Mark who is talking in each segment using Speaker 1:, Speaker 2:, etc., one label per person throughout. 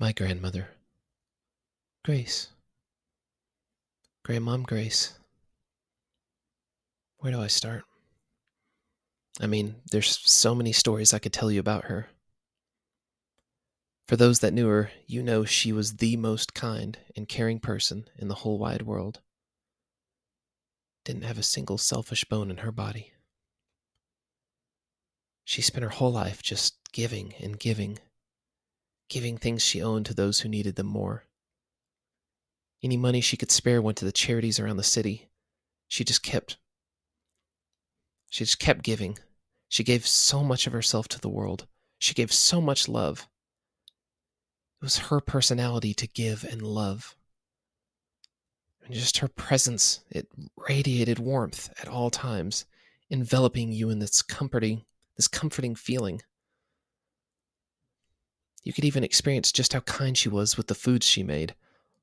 Speaker 1: My grandmother. Grace. Grandmom Grace. Where do I start? There's so many stories I could tell you about her. For those that knew her, you know she was the most kind and caring person in the whole wide world. Didn't have a single selfish bone in her body. She spent her whole life just giving and giving things she owned to those who needed them more. Any money she could spare went to the charities around the city. She just kept giving. She gave so much of herself to the world. She gave so much love. It was her personality to give and love. And just her presence, it radiated warmth at all times, enveloping you in this comforting feeling. You could even experience just how kind she was with the foods she made,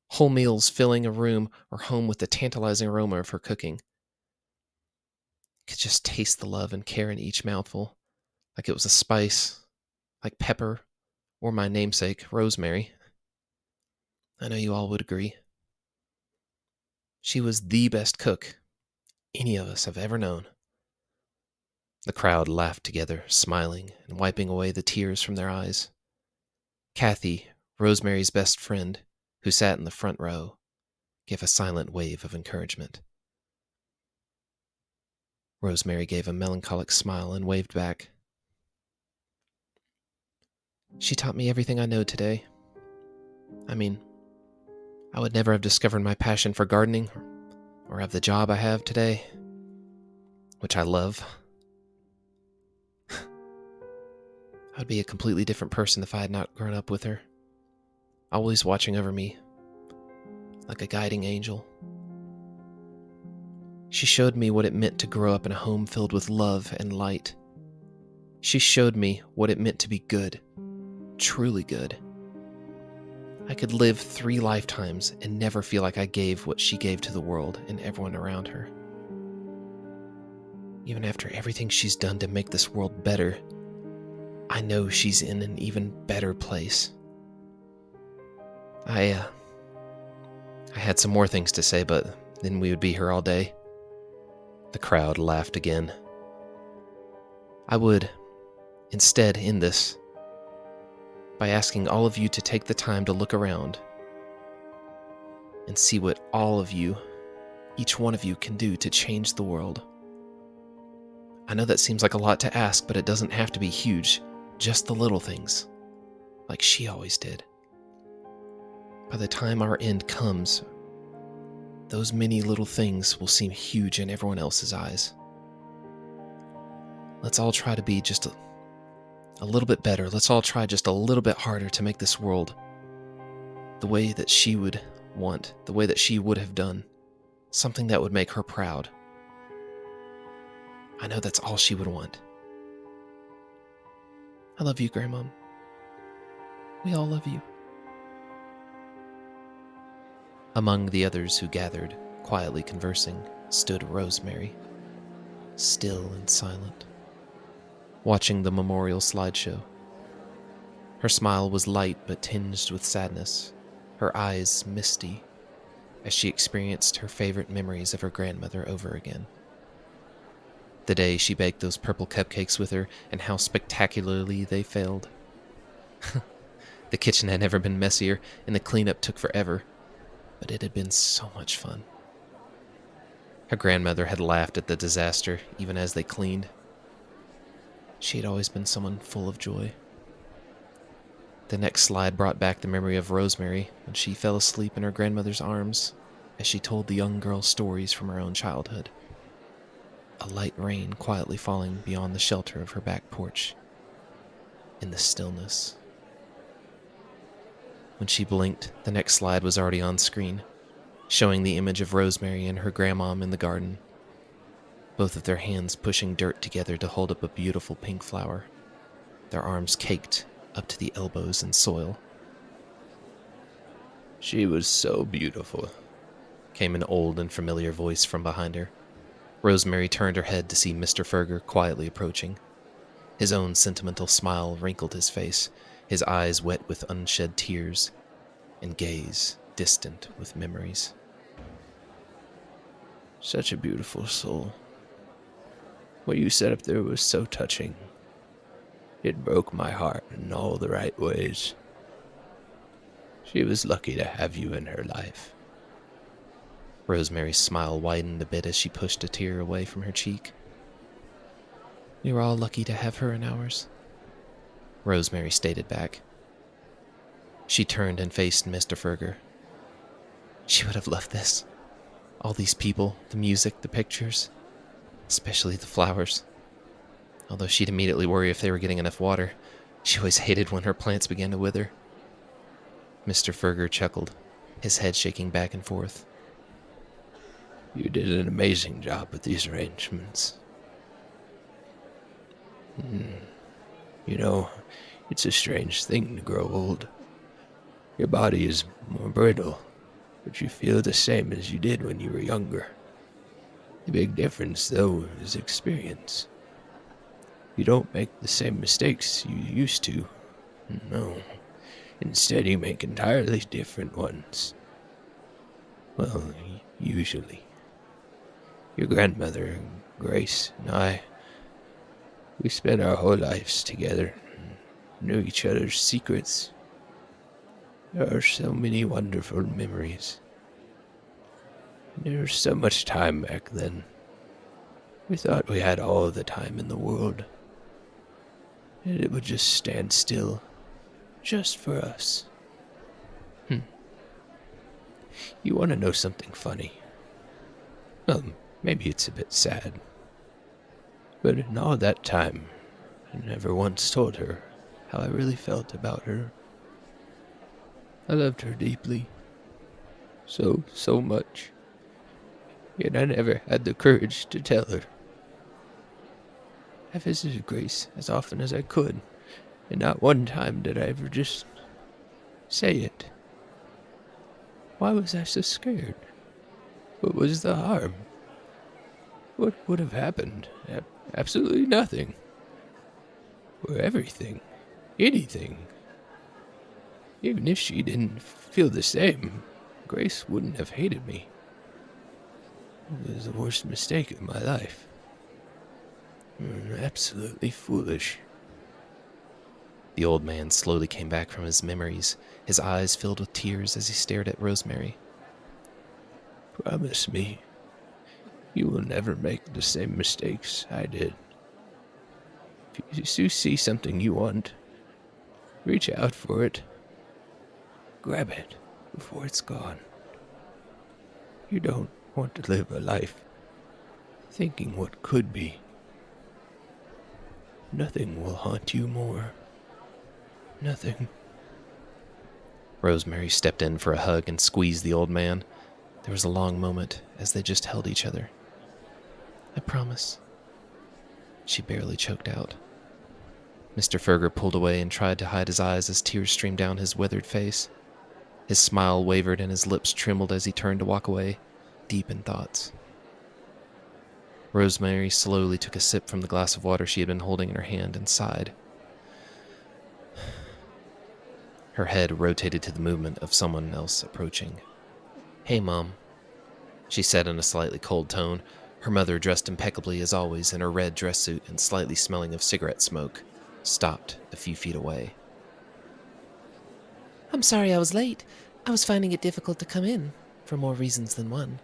Speaker 1: whole meals filling a room or home with the tantalizing aroma of her cooking. You could just taste the love and care in each mouthful, like it was a spice, like pepper, or my namesake, Rosemary. I know you all would agree. She was the best cook any of us have ever known. The crowd laughed together, smiling and wiping away the tears from their eyes. Kathy, Rosemary's best friend, who sat in the front row, gave a silent wave of encouragement. Rosemary gave a melancholic smile and waved back. She taught me everything I know today. I would never have discovered my passion for gardening or have the job I have today, which I love. I'd be a completely different person if I had not grown up with her, always watching over me like a guiding angel. She showed me what it meant to grow up in a home filled with love and light. She showed me what it meant to be good, truly good. I could live 3 lifetimes and never feel like I gave what she gave to the world and everyone around her. Even after everything she's done to make this world better, I know she's in an even better place. I had some more things to say, but then we would be here all day. The crowd laughed again. I would instead end this by asking all of you to take the time to look around and see what all of you, each one of you, can do to change the world. I know that seems like a lot to ask, but it doesn't have to be huge, just the little things, like she always did. By the time our end comes, those many little things will seem huge in everyone else's eyes. Let's all try to be just a little bit better. Let's all try just a little bit harder to make this world the way that she would want, the way that she would have done, something that would make her proud. I know that's all she would want. I love you, Grandmom. We all love you. Among the others who gathered, quietly conversing, stood Rosemary, still and silent, watching the memorial slideshow. Her smile was light but tinged with sadness, her eyes misty, as she experienced her favorite memories of her grandmother over again. The day she baked those purple cupcakes with her, and how spectacularly they failed. The kitchen had never been messier, and the cleanup took forever, but it had been so much fun. Her grandmother had laughed at the disaster, even as they cleaned. She had always been someone full of joy. The next slide brought back the memory of Rosemary when she fell asleep in her grandmother's arms as she told the young girl stories from her own childhood. A light rain quietly falling beyond the shelter of her back porch, in the stillness. When she blinked, the next slide was already on screen, showing the image of Rosemary and her grandmom in the garden, both of their hands pushing dirt together to hold up a beautiful pink flower, their arms caked up to the elbows in soil. "She was so beautiful," came an old and familiar voice from behind her. Rosemary turned her head to see Mr. Ferger quietly approaching. His own sentimental smile wrinkled his face, his eyes wet with unshed tears, and gaze distant with memories.
Speaker 2: Such a beautiful soul. What you said up there was so touching. It broke my heart in all the right ways. She was lucky to have you in her life.
Speaker 1: Rosemary's smile widened a bit as she pushed a tear away from her cheek. We were all lucky to have her in ours, Rosemary stated back. She turned and faced Mr. Ferger. She would have loved this. All these people, the music, the pictures, especially the flowers. Although she'd immediately worry if they were getting enough water. She always hated when her plants began to wither. Mr. Ferger chuckled, his head shaking back and forth.
Speaker 2: You did an amazing job with these arrangements. You know, it's a strange thing to grow old. Your body is more brittle, but you feel the same as you did when you were younger. The big difference, though, is experience. You don't make the same mistakes you used to. No. Instead, you make entirely different ones. Well, usually. Your grandmother, Grace, and I, we spent our whole lives together, knew each other's secrets. There are so many wonderful memories. And there was so much time back then. We thought we had all the time in the world. And it would just stand still, just for us. You want to know something funny? Well, maybe it's a bit sad. But in all that time, I never once told her how I really felt about her. I loved her deeply. So much. Yet I never had the courage to tell her. I visited Grace as often as I could, and not one time did I ever just say it. Why was I so scared? What was the harm? What would have happened? Absolutely nothing. Or everything. Anything. Even if she didn't feel the same, Grace wouldn't have hated me. It was the worst mistake of my life. Absolutely foolish.
Speaker 1: The old man slowly came back from his memories, his eyes filled with tears as he stared at Rosemary.
Speaker 2: Promise me, you will never make the same mistakes I did. If you see something you want, reach out for it. Grab it before it's gone. You don't want to live a life thinking what could be. Nothing will haunt you more. Nothing.
Speaker 1: Rosemary stepped in for a hug and squeezed the old man. There was a long moment as they just held each other. I promise. She barely choked out. Mr. Ferger pulled away and tried to hide his eyes as tears streamed down his withered face. His smile wavered and his lips trembled as he turned to walk away, deep in thoughts. Rosemary slowly took a sip from the glass of water she had been holding in her hand and sighed. Her head rotated to the movement of someone else approaching. Hey, Mom, she said in a slightly cold tone, her mother dressed impeccably as always in her red dress suit and slightly smelling of cigarette smoke, stopped a few feet away. I'm sorry I was late. I was finding it difficult to come in, for more reasons than one.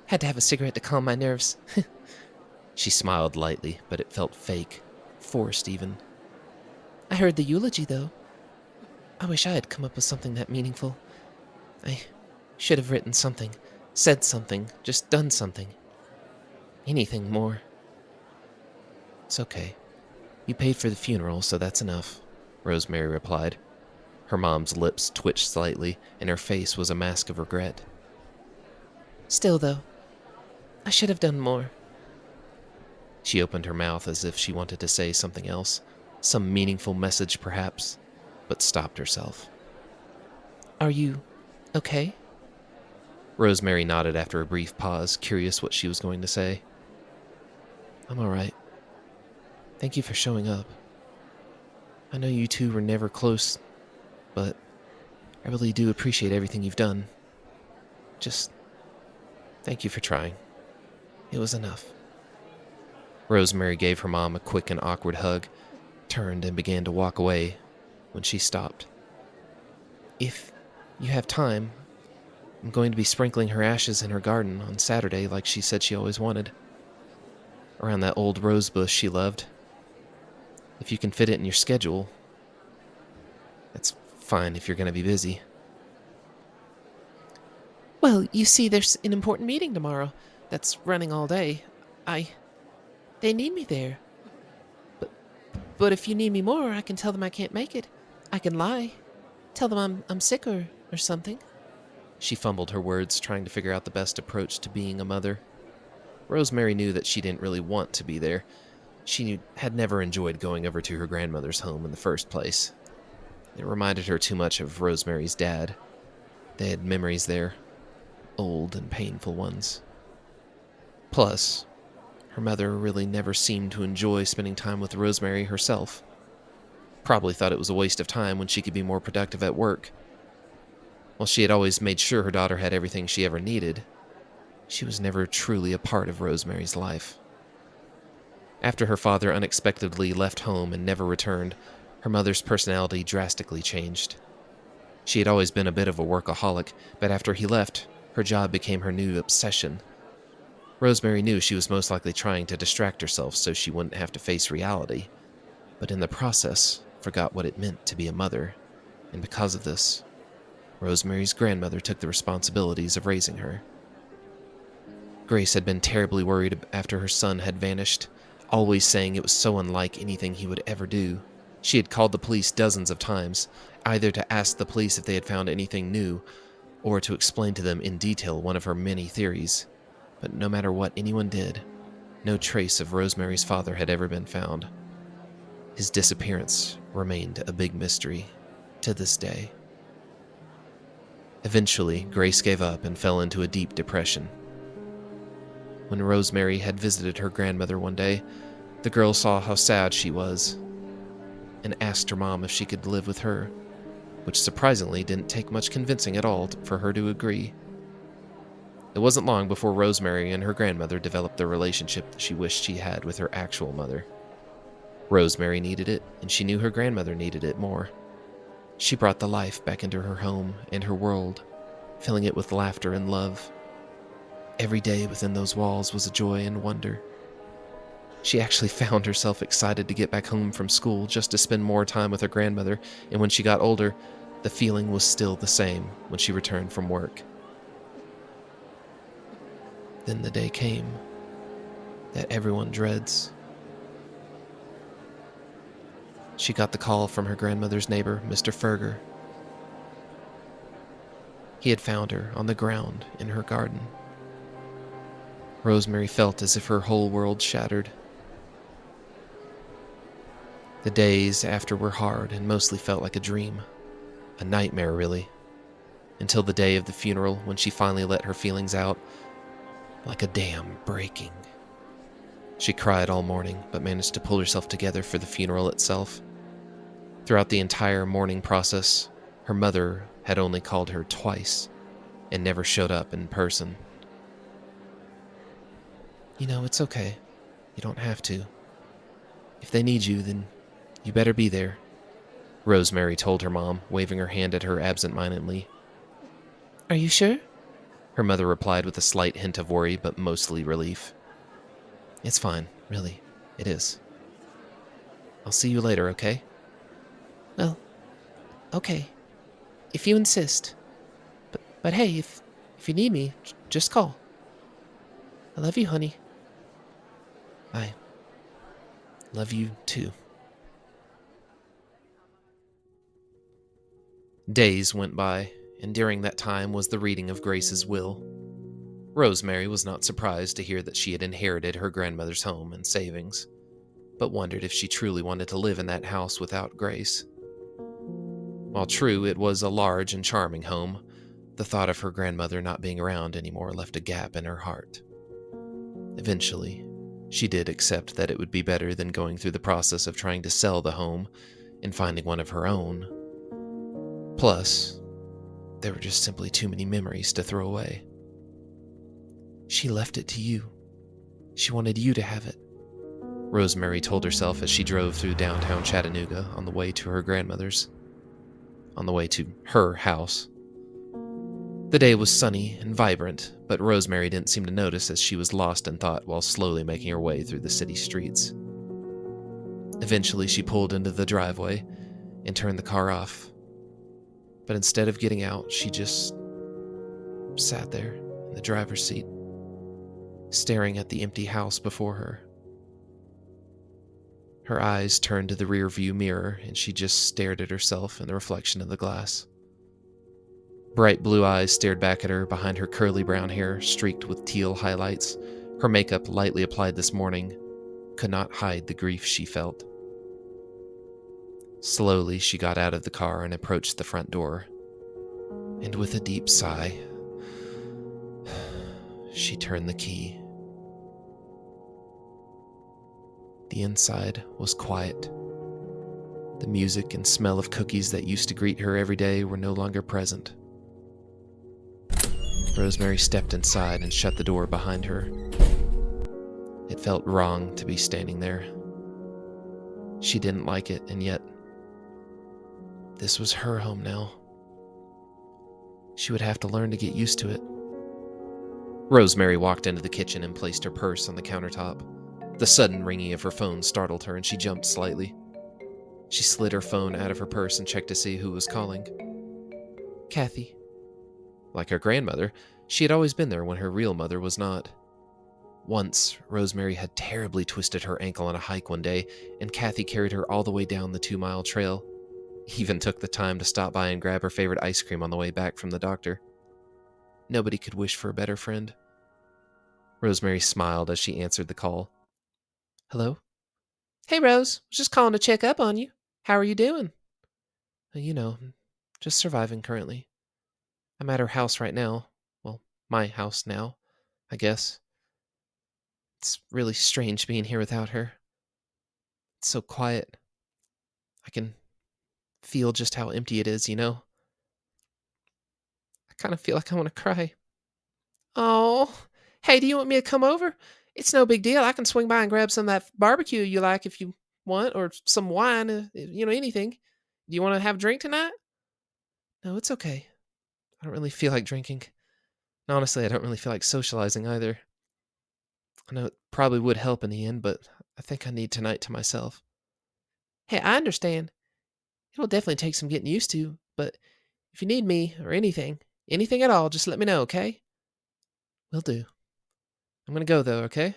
Speaker 1: Had to have a cigarette to calm my nerves. She smiled lightly, but it felt fake, forced even. I heard the eulogy, though. I wish I had come up with something that meaningful. I should have written something, said something, just done something. Anything more. It's okay. You paid for the funeral, so that's enough, Rosemary replied. Her mom's lips twitched slightly, and her face was a mask of regret. Still, though, I should have done more. She opened her mouth as if she wanted to say something else, some meaningful message perhaps, but stopped herself. Are you okay? Rosemary nodded after a brief pause, curious what she was going to say. I'm all right. Thank you for showing up. I know you two were never close, but I really do appreciate everything you've done. Just thank you for trying. It was enough." Rosemary gave her mom a quick and awkward hug, turned and began to walk away when she stopped. "If you have time, I'm going to be sprinkling her ashes in her garden on Saturday like she said she always wanted. Around that old rosebush she loved. If you can fit it in your schedule, that's fine if you're going to be busy." "Well, you see, there's an important meeting tomorrow that's running all day. They need me there. But if you need me more, I can tell them I can't make it. I can lie. Tell them I'm sick or something." She fumbled her words, trying to figure out the best approach to being a mother. Rosemary knew that she didn't really want to be there. She had never enjoyed going over to her grandmother's home in the first place. It reminded her too much of Rosemary's dad. They had memories there, old and painful ones. Plus, her mother really never seemed to enjoy spending time with Rosemary herself. Probably thought it was a waste of time when she could be more productive at work. While she had always made sure her daughter had everything she ever needed, she was never truly a part of Rosemary's life. After her father unexpectedly left home and never returned, her mother's personality drastically changed. She had always been a bit of a workaholic, but after he left, her job became her new obsession. Rosemary knew she was most likely trying to distract herself so she wouldn't have to face reality, but in the process, forgot what it meant to be a mother, and because of this, Rosemary's grandmother took the responsibilities of raising her. Grace had been terribly worried after her son had vanished, always saying it was so unlike anything he would ever do. She had called the police dozens of times, either to ask the police if they had found anything new, or to explain to them in detail one of her many theories. But no matter what anyone did, no trace of Rosemary's father had ever been found. His disappearance remained a big mystery to this day. Eventually, Grace gave up and fell into a deep depression. When Rosemary had visited her grandmother one day, the girl saw how sad she was and asked her mom if she could live with her, which surprisingly didn't take much convincing at all for her to agree. It wasn't long before Rosemary and her grandmother developed the relationship that she wished she had with her actual mother. Rosemary needed it, and she knew her grandmother needed it more. She brought the life back into her home and her world, filling it with laughter and love. Every day within those walls was a joy and wonder. She actually found herself excited to get back home from school just to spend more time with her grandmother, and when she got older, the feeling was still the same when she returned from work. Then the day came that everyone dreads. She got the call from her grandmother's neighbor, Mr. Ferger. He had found her on the ground in her garden. Rosemary felt as if her whole world shattered. The days after were hard and mostly felt like a dream. A nightmare, really. Until the day of the funeral, when she finally let her feelings out, like a dam breaking. She cried all morning, but managed to pull herself together for the funeral itself. Throughout the entire mourning process, her mother had only called her twice and never showed up in person. "You know, it's okay. You don't have to. If they need you, then you better be there," Rosemary told her mom, waving her hand at her absent-mindedly. "Are you sure?" Her mother replied with a slight hint of worry, but mostly relief. "It's fine, really. It is. I'll see you later, okay?" "Well, okay. If you insist. But hey, if you need me, just call. I love you, honey." "I love you, too." Days went by, and during that time was the reading of Grace's will. Rosemary was not surprised to hear that she had inherited her grandmother's home and savings, but wondered if she truly wanted to live in that house without Grace. While true, it was a large and charming home, the thought of her grandmother not being around anymore left a gap in her heart. Eventually, she did accept that it would be better than going through the process of trying to sell the home in finding one of her own. Plus, there were just simply too many memories to throw away. She left it to you. She wanted you to have it, Rosemary told herself as she drove through downtown Chattanooga on the way to her grandmother's, on the way to her house. The day was sunny and vibrant, but Rosemary didn't seem to notice as she was lost in thought while slowly making her way through the city streets. Eventually, she pulled into the driveway and turned the car off. But instead of getting out, she just sat there in the driver's seat, staring at the empty house before her. Her eyes turned to the rearview mirror, and she just stared at herself in the reflection of the glass. Bright blue eyes stared back at her behind her curly brown hair streaked with teal highlights. Her makeup, lightly applied this morning, could not hide the grief she felt. Slowly, she got out of the car and approached the front door. And with a deep sigh, she turned the key. The inside was quiet. The music and smell of cookies that used to greet her every day were no longer present. Rosemary stepped inside and shut the door behind her. It felt wrong to be standing there. She didn't like it, and yet, this was her home now. She would have to learn to get used to it. Rosemary walked into the kitchen and placed her purse on the countertop. The sudden ringing of her phone startled her, and she jumped slightly. She slid her phone out of her purse and checked to see who was calling. Kathy. Like her grandmother, she had always been there when her real mother was not. Once, Rosemary had terribly twisted her ankle on a hike one day, and Kathy carried her all the way down the 2-mile trail. Even took the time to stop by and grab her favorite ice cream on the way back from the doctor. Nobody could wish for a better friend. Rosemary smiled as she answered the call. Hello? Hey, Rose. Was just calling to check up on you. How are you doing? Just surviving currently. I'm at her house right now. Well, my house now, I guess. It's really strange being here without her. It's so quiet. I can feel just how empty it is, I kind of feel like I want to cry. Oh, hey, do you want me to come over? It's no big deal. I can swing by and grab some of that barbecue you like if you want, or some wine, anything. Do you want to have a drink tonight? No, it's okay. I don't really feel like drinking. And honestly, I don't really feel like socializing either. I know it probably would help in the end, but I think I need tonight to myself. Hey, I understand. It'll definitely take some getting used to, but if you need me or anything at all, just let me know, okay? Will do. I'm gonna go, though, okay?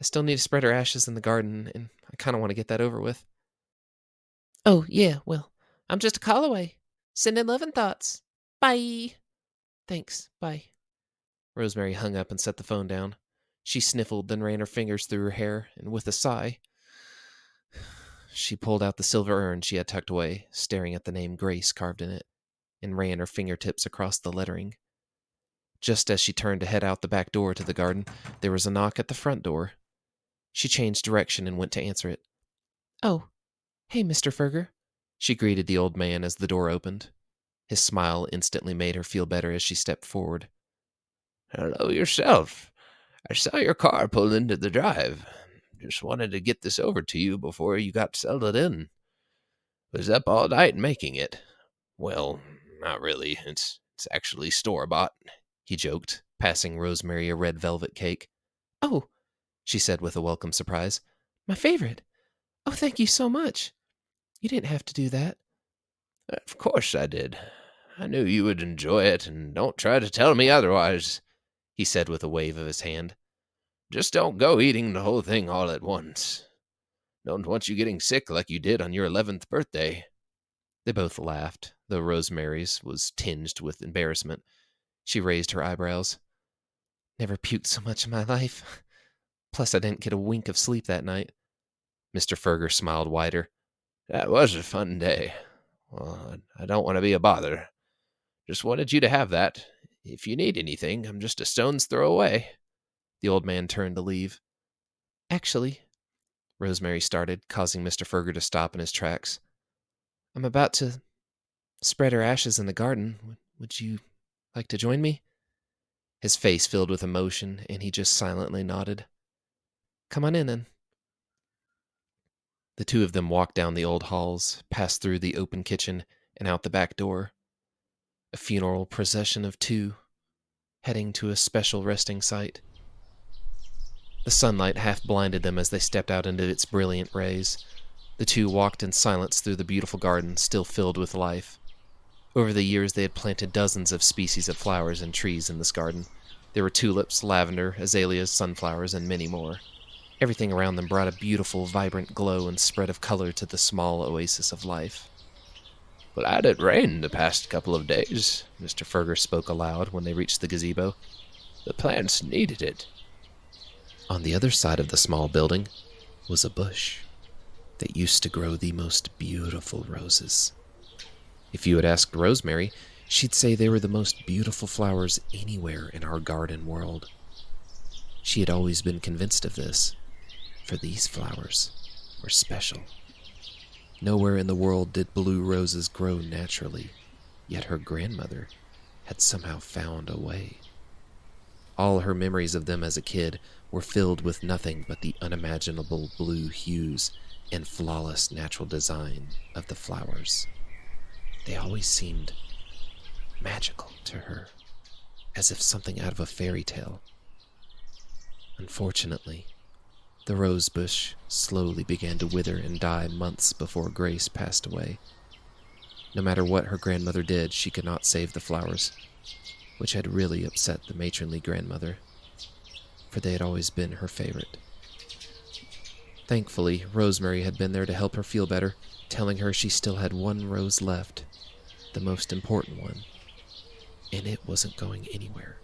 Speaker 1: I still need to spread her ashes in the garden, and I kind of want to get that over with. Oh, yeah, well, I'm just a call away. Sending love and thoughts. Bye. Thanks, bye. Rosemary hung up and set the phone down. She sniffled, then ran her fingers through her hair, and with a sigh, she pulled out the silver urn she had tucked away, staring at the name Grace carved in it, and ran her fingertips across the lettering. Just as she turned to head out the back door to the garden, there was a knock at the front door. She changed direction and went to answer it. Oh, hey, Mr. Ferger, she greeted the old man as the door opened. His smile instantly made her feel better as she stepped forward.
Speaker 2: Hello yourself. I saw your car pull into the drive. Just wanted to get this over to you before you got settled in. Was up all night making it. Well, not really. It's actually store-bought, he joked, passing Rosemary a red velvet cake.
Speaker 1: Oh, she said with a welcome surprise. My favorite. Oh, thank you so much. You didn't have to do that.
Speaker 2: Of course I did. I knew you would enjoy it, and don't try to tell me otherwise, he said with a wave of his hand. Just don't go eating the whole thing all at once. Don't want you getting sick like you did on your 11th birthday.
Speaker 1: They both laughed, though Rosemary's was tinged with embarrassment. She raised her eyebrows. Never puked so much in my life. Plus, I didn't get a wink of sleep that night. Mr. Ferger smiled wider.
Speaker 2: That was a fun day. Well, I don't want to be a bother. Just wanted you to have that. If you need anything, I'm just a stone's throw away.
Speaker 1: The old man turned to leave. Actually, Rosemary started, causing Mr. Ferger to stop in his tracks. I'm about to spread her ashes in the garden. Would you like to join me?" His face filled with emotion, and he just silently nodded. "Come on in, then." The two of them walked down the old halls, passed through the open kitchen, and out the back door. A funeral procession of two, heading to a special resting site. The sunlight half blinded them as they stepped out into its brilliant rays. The two walked in silence through the beautiful garden, still filled with life. Over the years, they had planted dozens of species of flowers and trees in this garden. There were tulips, lavender, azaleas, sunflowers, and many more. Everything around them brought a beautiful, vibrant glow and spread of color to the small oasis of life.
Speaker 2: "Glad it rained the past couple of days," Mr. Ferger spoke aloud when they reached the gazebo. "The plants needed it."
Speaker 1: On the other side of the small building was a bush that used to grow the most beautiful roses. If you had asked Rosemary, she'd say they were the most beautiful flowers anywhere in our garden world. She had always been convinced of this, for these flowers were special. Nowhere in the world did blue roses grow naturally, yet her grandmother had somehow found a way. All her memories of them as a kid were filled with nothing but the unimaginable blue hues and flawless natural design of the flowers. They always seemed magical to her, as if something out of a fairy tale. Unfortunately, the rosebush slowly began to wither and die months before Grace passed away. No matter what her grandmother did, she could not save the flowers, which had really upset the matronly grandmother, for they had always been her favorite. Thankfully, Rosemary had been there to help her feel better, telling her she still had one rose left, the most important one, and it wasn't going anywhere.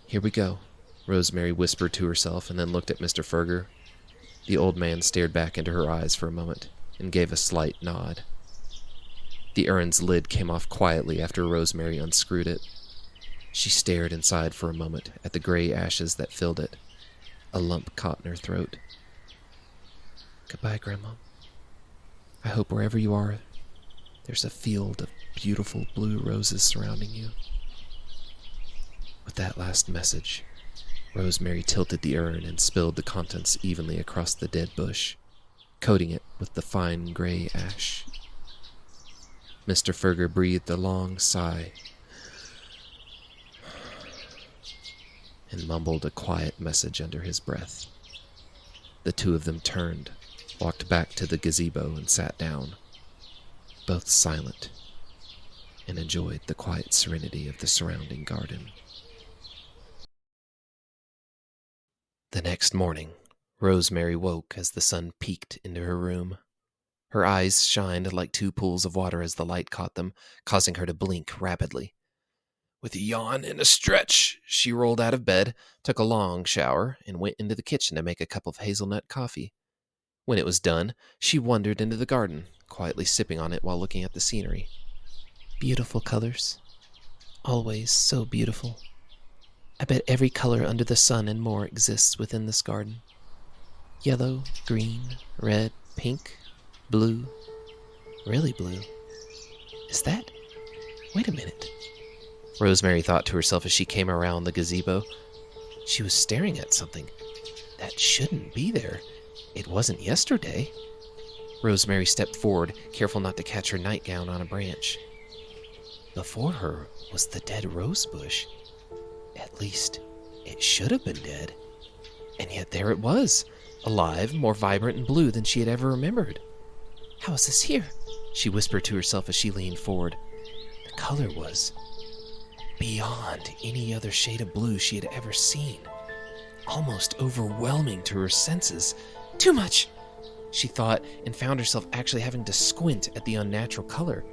Speaker 1: "Here we go," Rosemary whispered to herself and then looked at Mr. Ferger. The old man stared back into her eyes for a moment and gave a slight nod. The urn's lid came off quietly after Rosemary unscrewed it. She stared inside for a moment at the gray ashes that filled it. A lump caught in her throat. "Goodbye, Grandma. I hope wherever you are, there's a field of beautiful blue roses surrounding you." With that last message, Rosemary tilted the urn and spilled the contents evenly across the dead bush, coating it with the fine gray ash. Mr. Ferger breathed a long sigh and mumbled a quiet message under his breath. The two of them turned, walked back to the gazebo, and sat down, both silent, and enjoyed the quiet serenity of the surrounding garden. The next morning, Rosemary woke as the sun peeked into her room. Her eyes shined like two pools of water as the light caught them, causing her to blink rapidly. With a yawn and a stretch, she rolled out of bed, took a long shower, and went into the kitchen to make a cup of hazelnut coffee. When it was done, she wandered into the garden, quietly sipping on it while looking at the scenery. Beautiful colors. Always so beautiful. I bet every color under the sun and more exists within this garden. Yellow, green, red, pink, blue. Really blue. Is that? Wait a minute. Rosemary thought to herself as she came around the gazebo. She was staring at something that shouldn't be there. It wasn't yesterday. Rosemary stepped forward, careful not to catch her nightgown on a branch. Before her was the dead rosebush. At least, it should have been dead. And yet there it was, alive, more vibrant and blue than she had ever remembered. "How is this here?" she whispered to herself as she leaned forward. The color was beyond any other shade of blue she had ever seen. Almost overwhelming to her senses. Too much, she thought, and found herself actually having to squint at the unnatural color.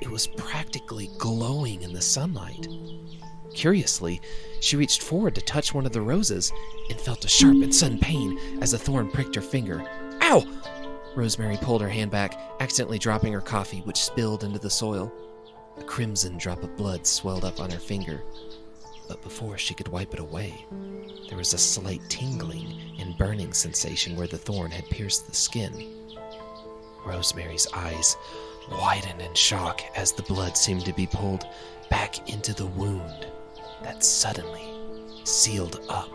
Speaker 1: It was practically glowing in the sunlight. Curiously, she reached forward to touch one of the roses and felt a sharp and sudden pain as a thorn pricked her finger. Ow! Rosemary pulled her hand back, accidentally dropping her coffee, which spilled into the soil. A crimson drop of blood swelled up on her finger, but before she could wipe it away, there was a slight tingling and burning sensation where the thorn had pierced the skin. Rosemary's eyes widened in shock as the blood seemed to be pulled back into the wound that suddenly sealed up.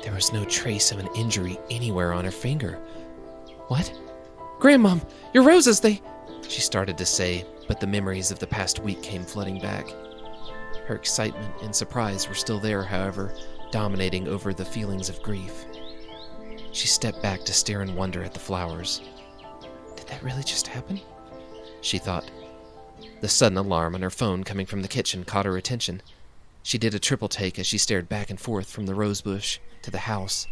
Speaker 1: There was no trace of an injury anywhere on her finger. "What? Grandmom, your roses, they..." she started to say, but the memories of the past week came flooding back. Her excitement and surprise were still there, however, dominating over the feelings of grief. She stepped back to stare in wonder at the flowers. Did that really just happen? She thought. The sudden alarm on her phone coming from the kitchen caught her attention. She did a triple take as she stared back and forth from the rosebush to the house,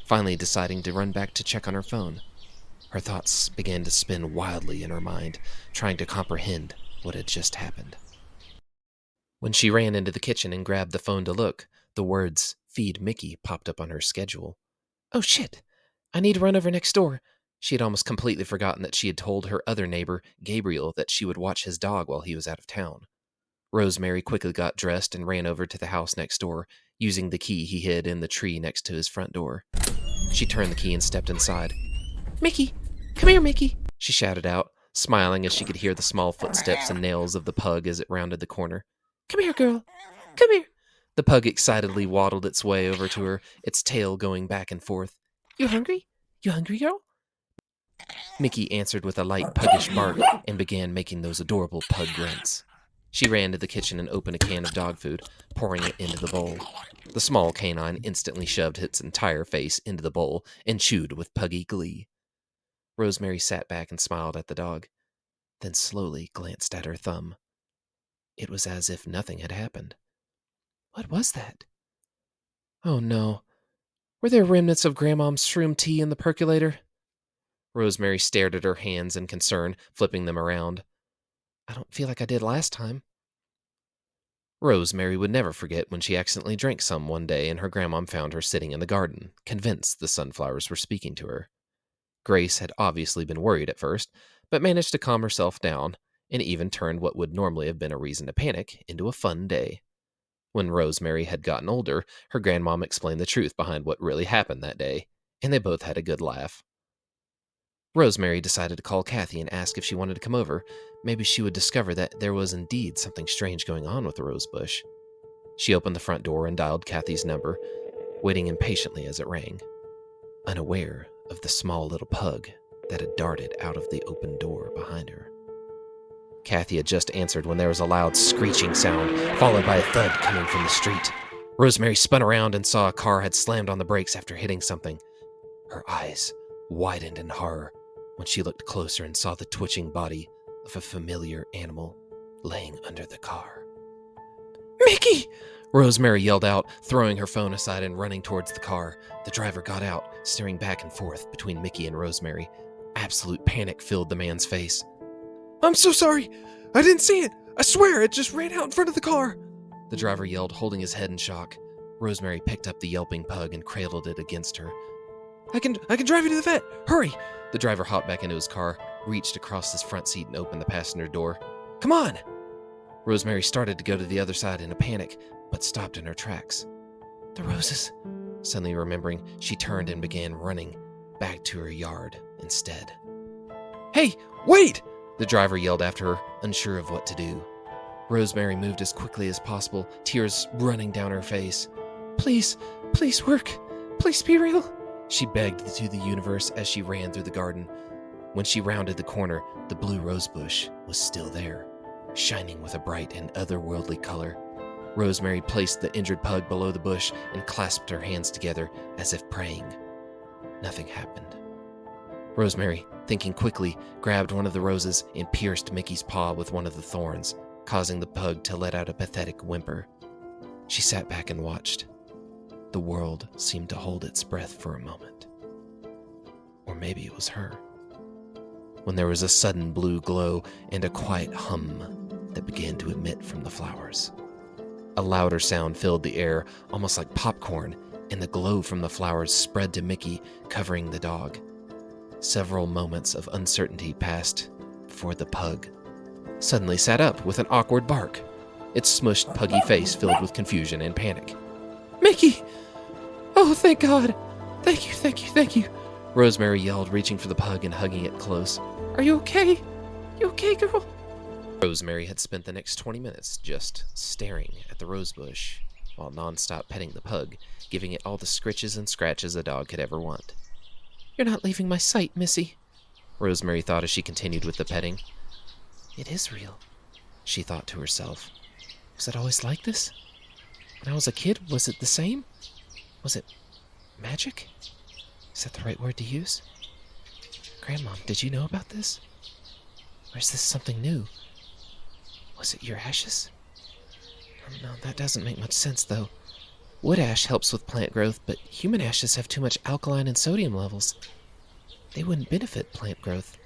Speaker 1: finally deciding to run back to check on her phone. Her thoughts began to spin wildly in her mind, trying to comprehend what had just happened. When she ran into the kitchen and grabbed the phone to look, the words, "Feed Mickey," popped up on her schedule. Oh shit! I need to run over next door. She had almost completely forgotten that she had told her other neighbor, Gabriel, that she would watch his dog while he was out of town. Rosemary quickly got dressed and ran over to the house next door, using the key he hid in the tree next to his front door. She turned the key and stepped inside. "Mickey! Come here, Mickey!" she shouted out, smiling as she could hear the small footsteps and nails of the pug as it rounded the corner. "Come here, girl! Come here!" The pug excitedly waddled its way over to her, its tail going back and forth. "You hungry? You hungry, girl?" Mickey answered with a light puggish bark and began making those adorable pug grunts. She ran to the kitchen and opened a can of dog food, pouring it into the bowl. The small canine instantly shoved its entire face into the bowl and chewed with puggy glee. Rosemary sat back and smiled at the dog, then slowly glanced at her thumb. It was as if nothing had happened. What was that? Oh no. Were there remnants of Grandmom's shroom tea in the percolator? Rosemary stared at her hands in concern, flipping them around. I don't feel like I did last time. Rosemary would never forget when she accidentally drank some one day and her grandmom found her sitting in the garden, convinced the sunflowers were speaking to her. Grace had obviously been worried at first, but managed to calm herself down, and even turned what would normally have been a reason to panic into a fun day. When Rosemary had gotten older, her grandmom explained the truth behind what really happened that day, and they both had a good laugh. Rosemary decided to call Kathy and ask if she wanted to come over. Maybe she would discover that there was indeed something strange going on with the rosebush. She opened the front door and dialed Kathy's number, waiting impatiently as it rang, unaware of the small little pug that had darted out of the open door behind her. Kathy had just answered when there was a loud screeching sound, followed by a thud coming from the street. Rosemary spun around and saw a car had slammed on the brakes after hitting something. Her eyes widened in horror when she looked closer and saw the twitching body of a familiar animal laying under the car. "Mickey!" Rosemary yelled out, throwing her phone aside and running towards the car. The driver got out, staring back and forth between Mickey and Rosemary. Absolute panic filled the man's face. "I'm so sorry. I didn't see it. I swear it just ran out in front of the car," the driver yelled, holding his head in shock. Rosemary picked up the yelping pug and cradled it against her. I can drive you to the vet. Hurry!" The driver hopped back into his car, reached across his front seat and opened the passenger door. "Come on!" Rosemary started to go to the other side in a panic, but stopped in her tracks. The roses. Suddenly remembering, she turned and began running back to her yard instead. "Hey, wait!" the driver yelled after her, unsure of what to do. Rosemary moved as quickly as possible, tears running down her face. Please work. Please be real," she begged to the universe as she ran through the garden. When she rounded the corner, the blue rosebush was still there, shining with a bright and otherworldly color. Rosemary placed the injured pug below the bush and clasped her hands together as if praying. Nothing happened. Rosemary, thinking quickly, grabbed one of the roses and pierced Mickey's paw with one of the thorns, causing the pug to let out a pathetic whimper. She sat back and watched. The world seemed to hold its breath for a moment. Or maybe it was her. When there was a sudden blue glow and a quiet hum that began to emit from the flowers. A louder sound filled the air, almost like popcorn, and the glow from the flowers spread to Mickey, covering the dog. Several moments of uncertainty passed before the pug suddenly sat up with an awkward bark, its smushed, puggy face filled with confusion and panic. "Mickey! Oh, thank God! Thank you. Rosemary yelled, reaching for the pug and hugging it close. Are you okay? You okay, girl? Rosemary had spent the next 20 minutes just staring at the rosebush while nonstop petting the pug, giving it all the scritches and scratches a dog could ever want. You're not leaving my sight, Missy, Rosemary thought as she continued with the petting. It is real, she thought to herself. Was it always like this? When I was a kid, was it the same? Was it magic? Is that the right word to use? Grandmom, did you know about this? Or is this something new? Was it your ashes? No, that doesn't make much sense, though. Wood ash helps with plant growth, but human ashes have too much alkaline and sodium levels. They wouldn't benefit plant growth.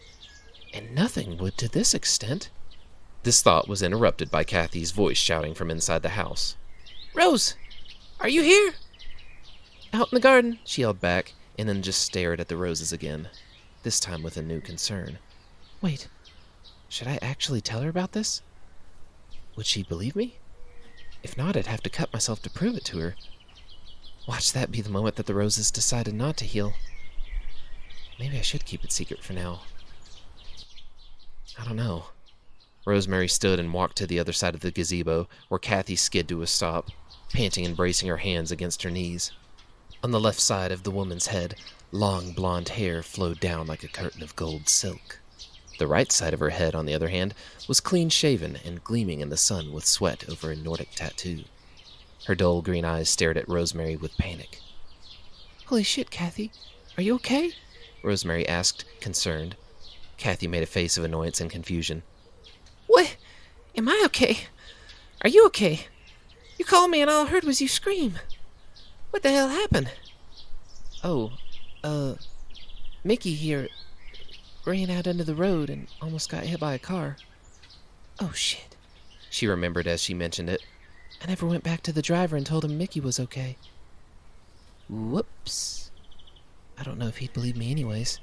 Speaker 1: And nothing would to this extent. This thought was interrupted by Kathy's voice shouting from inside the house. Rose! Are you here? Out in the garden, she yelled back, and then just stared at the roses again, this time with a new concern. Wait, should I actually tell her about this? Would she believe me? If not, I'd have to cut myself to prove it to her. Watch that be the moment that the roses decided not to heal. Maybe I should keep it secret for now. I don't know. Rosemary stood and walked to the other side of the gazebo, where Kathy skid to a stop, panting and bracing her hands against her knees. On the left side of the woman's head, long blonde hair flowed down like a curtain of gold silk. The right side of her head, on the other hand, was clean-shaven and gleaming in the sun with sweat over a Nordic tattoo. Her dull green eyes stared at Rosemary with panic. Holy shit, Kathy. Are you okay? Rosemary asked, concerned. Kathy made a face of annoyance and confusion. What? Am I okay? Are you okay? You called me and all I heard was you scream. What the hell happened? Oh, Mickey here ran out into the road and almost got hit by a car. Oh, shit, she remembered as she mentioned it. I never went back to the driver and told him Mickey was okay. Whoops. I don't know if he'd believe me anyways.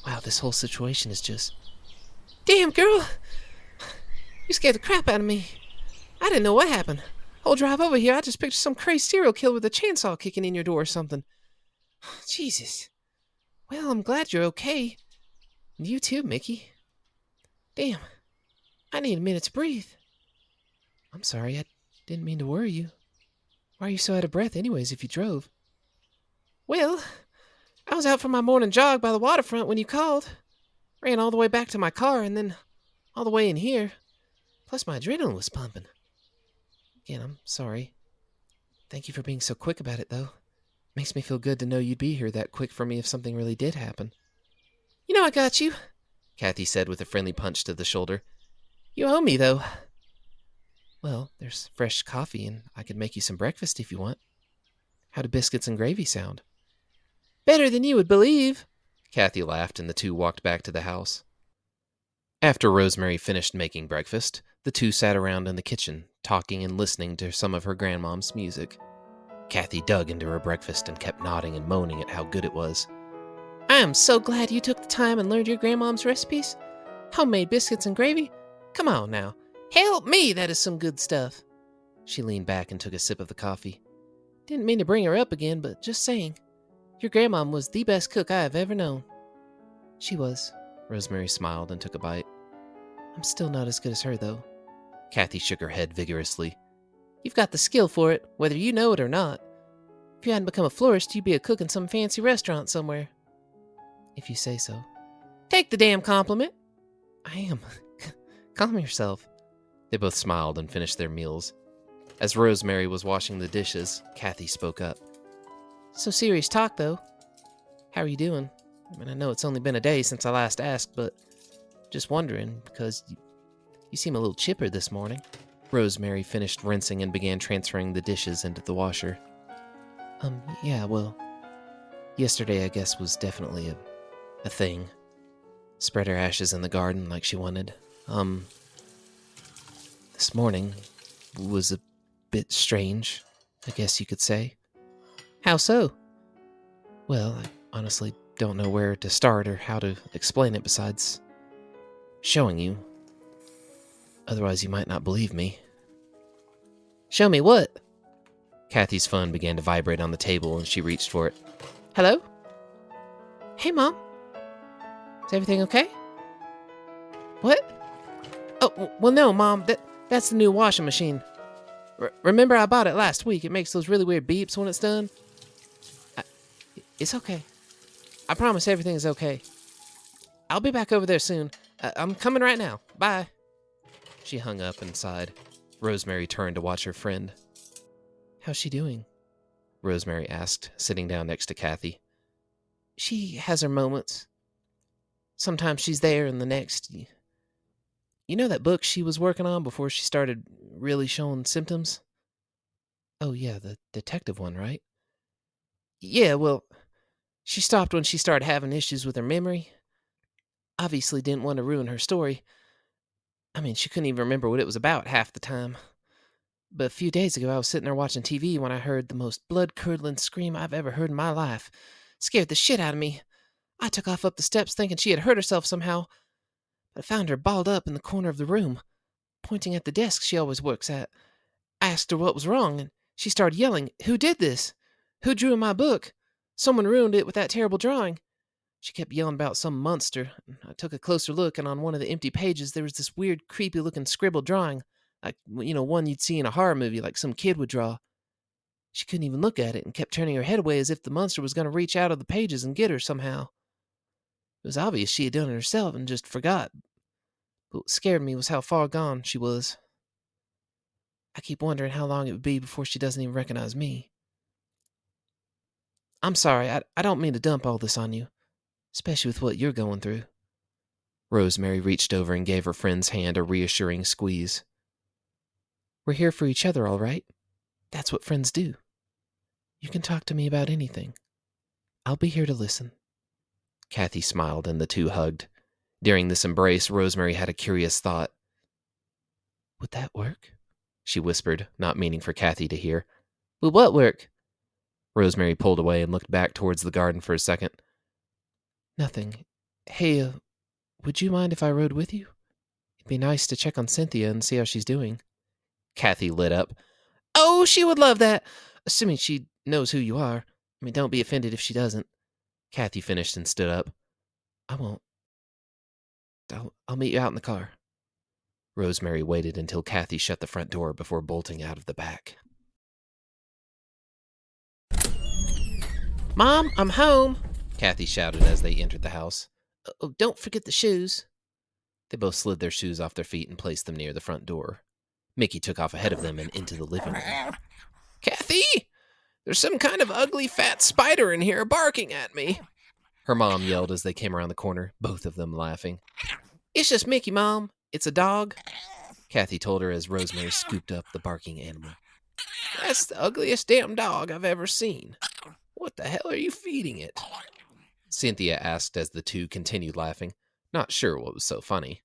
Speaker 1: Wow, this whole situation is just... Damn, girl! You scared the crap out of me. I didn't know what happened. Whole drive over here, I just pictured some crazy serial killer with a chainsaw kicking in your door or something. Jesus. Well, I'm glad you're okay. And you too, Mickey. Damn. I need a minute to breathe. I'm sorry, I didn't mean to worry you. Why are you so out of breath anyways if you drove? Well, I was out for my morning jog by the waterfront when you called. Ran all the way back to my car and then all the way in here. Plus my adrenaline was pumping. Again, I'm sorry. Thank you for being so quick about it, though. Makes me feel good to know you'd be here that quick for me if something really did happen. You know I got you, Kathy said with a friendly punch to the shoulder. You owe me, though. Well, there's fresh coffee, and I could make you some breakfast if you want. How do biscuits and gravy sound? Better than you would believe, Kathy laughed, and the two walked back to the house. After Rosemary finished making breakfast, the two sat around in the kitchen, talking and listening to some of her grandmom's music. Kathy dug into her breakfast and kept nodding and moaning at how good it was. I am so glad you took the time and learned your grandmom's recipes. Homemade biscuits and gravy? Come on now. Help me, that is some good stuff. She leaned back and took a sip of the coffee. Didn't mean to bring her up again, but just saying. Your grandmom was the best cook I have ever known. She was. Rosemary smiled and took a bite. I'm still not as good as her, though. Kathy shook her head vigorously. You've got the skill for it, whether you know it or not. If you hadn't become a florist, you'd be a cook in some fancy restaurant somewhere. If you say so. Take the damn compliment. I am. Calm yourself. They both smiled and finished their meals. As Rosemary was washing the dishes, Kathy spoke up. So serious talk, though. How are you doing? I mean, I know it's only been a day since I last asked, but just wondering, because you seem a little chipper this morning. Rosemary finished rinsing and began transferring the dishes into the washer. Yeah, well, yesterday I guess was definitely a thing. Spread her ashes in the garden like she wanted. This morning was a bit strange, I guess you could say. How so? Well, I honestly don't know where to start or how to explain it besides showing you. Otherwise, you might not believe me. Show me what? Kathy's phone began to vibrate on the table and she reached for it. Hello? Hey, Mom. Is everything okay? What? Oh, well, no, Mom. That's the new washing machine. Remember I bought it last week. It makes those really weird beeps when it's done. I, it's okay. I promise everything is okay. I'll be back over there soon. I'm coming right now. Bye. She hung up and sighed. Rosemary turned to watch her friend. How's she doing? Rosemary asked, sitting down next to Kathy. She has her moments. Sometimes she's there and the next. You know that book she was working on before she started really showing symptoms? Oh, yeah, the detective one, right? Yeah, well, she stopped when she started having issues with her memory. Obviously didn't want to ruin her story. I mean, she couldn't even remember what it was about half the time. But a few days ago, I was sitting there watching TV when I heard the most blood-curdling scream I've ever heard in my life. Scared the shit out of me. I took off up the steps thinking she had hurt herself somehow, but I found her balled up in the corner of the room, pointing at the desk she always works at. I asked her what was wrong, and she started yelling, "Who did this? Who drew in my book? Someone ruined it with that terrible drawing." She kept yelling about some monster. I took a closer look, and on one of the empty pages there was this weird, creepy-looking scribbled drawing, like, one you'd see in a horror movie, like some kid would draw. She couldn't even look at it and kept turning her head away as if the monster was going to reach out of the pages and get her somehow. It was obvious she had done it herself and just forgot. But what scared me was how far gone she was. I keep wondering how long it would be before she doesn't even recognize me. I'm sorry, I don't mean to dump all this on you, especially with what you're going through. Rosemary reached over and gave her friend's hand a reassuring squeeze. We're here for each other, all right? That's what friends do. You can talk to me about anything. I'll be here to listen. Kathy smiled and the two hugged. During this embrace, Rosemary had a curious thought. Would that work? She whispered, not meaning for Kathy to hear. Will what work? Rosemary pulled away and looked back towards the garden for a second. Nothing. Hey, would you mind if I rode with you? It'd be nice to check on Cynthia and see how she's doing. Kathy lit up. Oh, she would love that, assuming she knows who you are. I mean, don't be offended if she doesn't. Kathy finished and stood up. I won't. I'll meet you out in the car. Rosemary waited until Kathy shut the front door before bolting out of the back. Mom, I'm home, Kathy shouted as they entered the house. Oh, don't forget the shoes. They both slid their shoes off their feet and placed them near the front door. Mickey took off ahead of them and into the living room. Kathy, there's some kind of ugly fat spider in here barking at me, her mom yelled as they came around the corner, both of them laughing. It's just Mickey, Mom. It's a dog, Kathy told her as Rosemary scooped up the barking animal. That's the ugliest damn dog I've ever seen. What the hell are you feeding it? Cynthia asked as the two continued laughing, not sure what was so funny.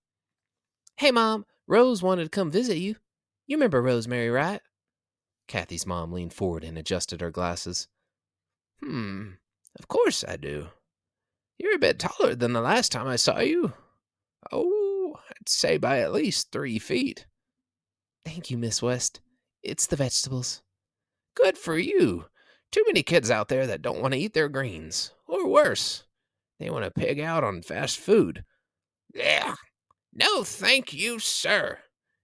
Speaker 1: Hey, Mom, Rose wanted to come visit you. You remember Rosemary, right? Kathy's mom leaned forward and adjusted her glasses. Of course I do. You're a bit taller than the last time I saw you. Oh, I'd say by at least 3 feet. Thank you, Miss West. It's the vegetables. Good for you. Too many kids out there that don't want to eat their greens. Or worse, they want to pig out on fast food. Yeah. No, thank you, sir.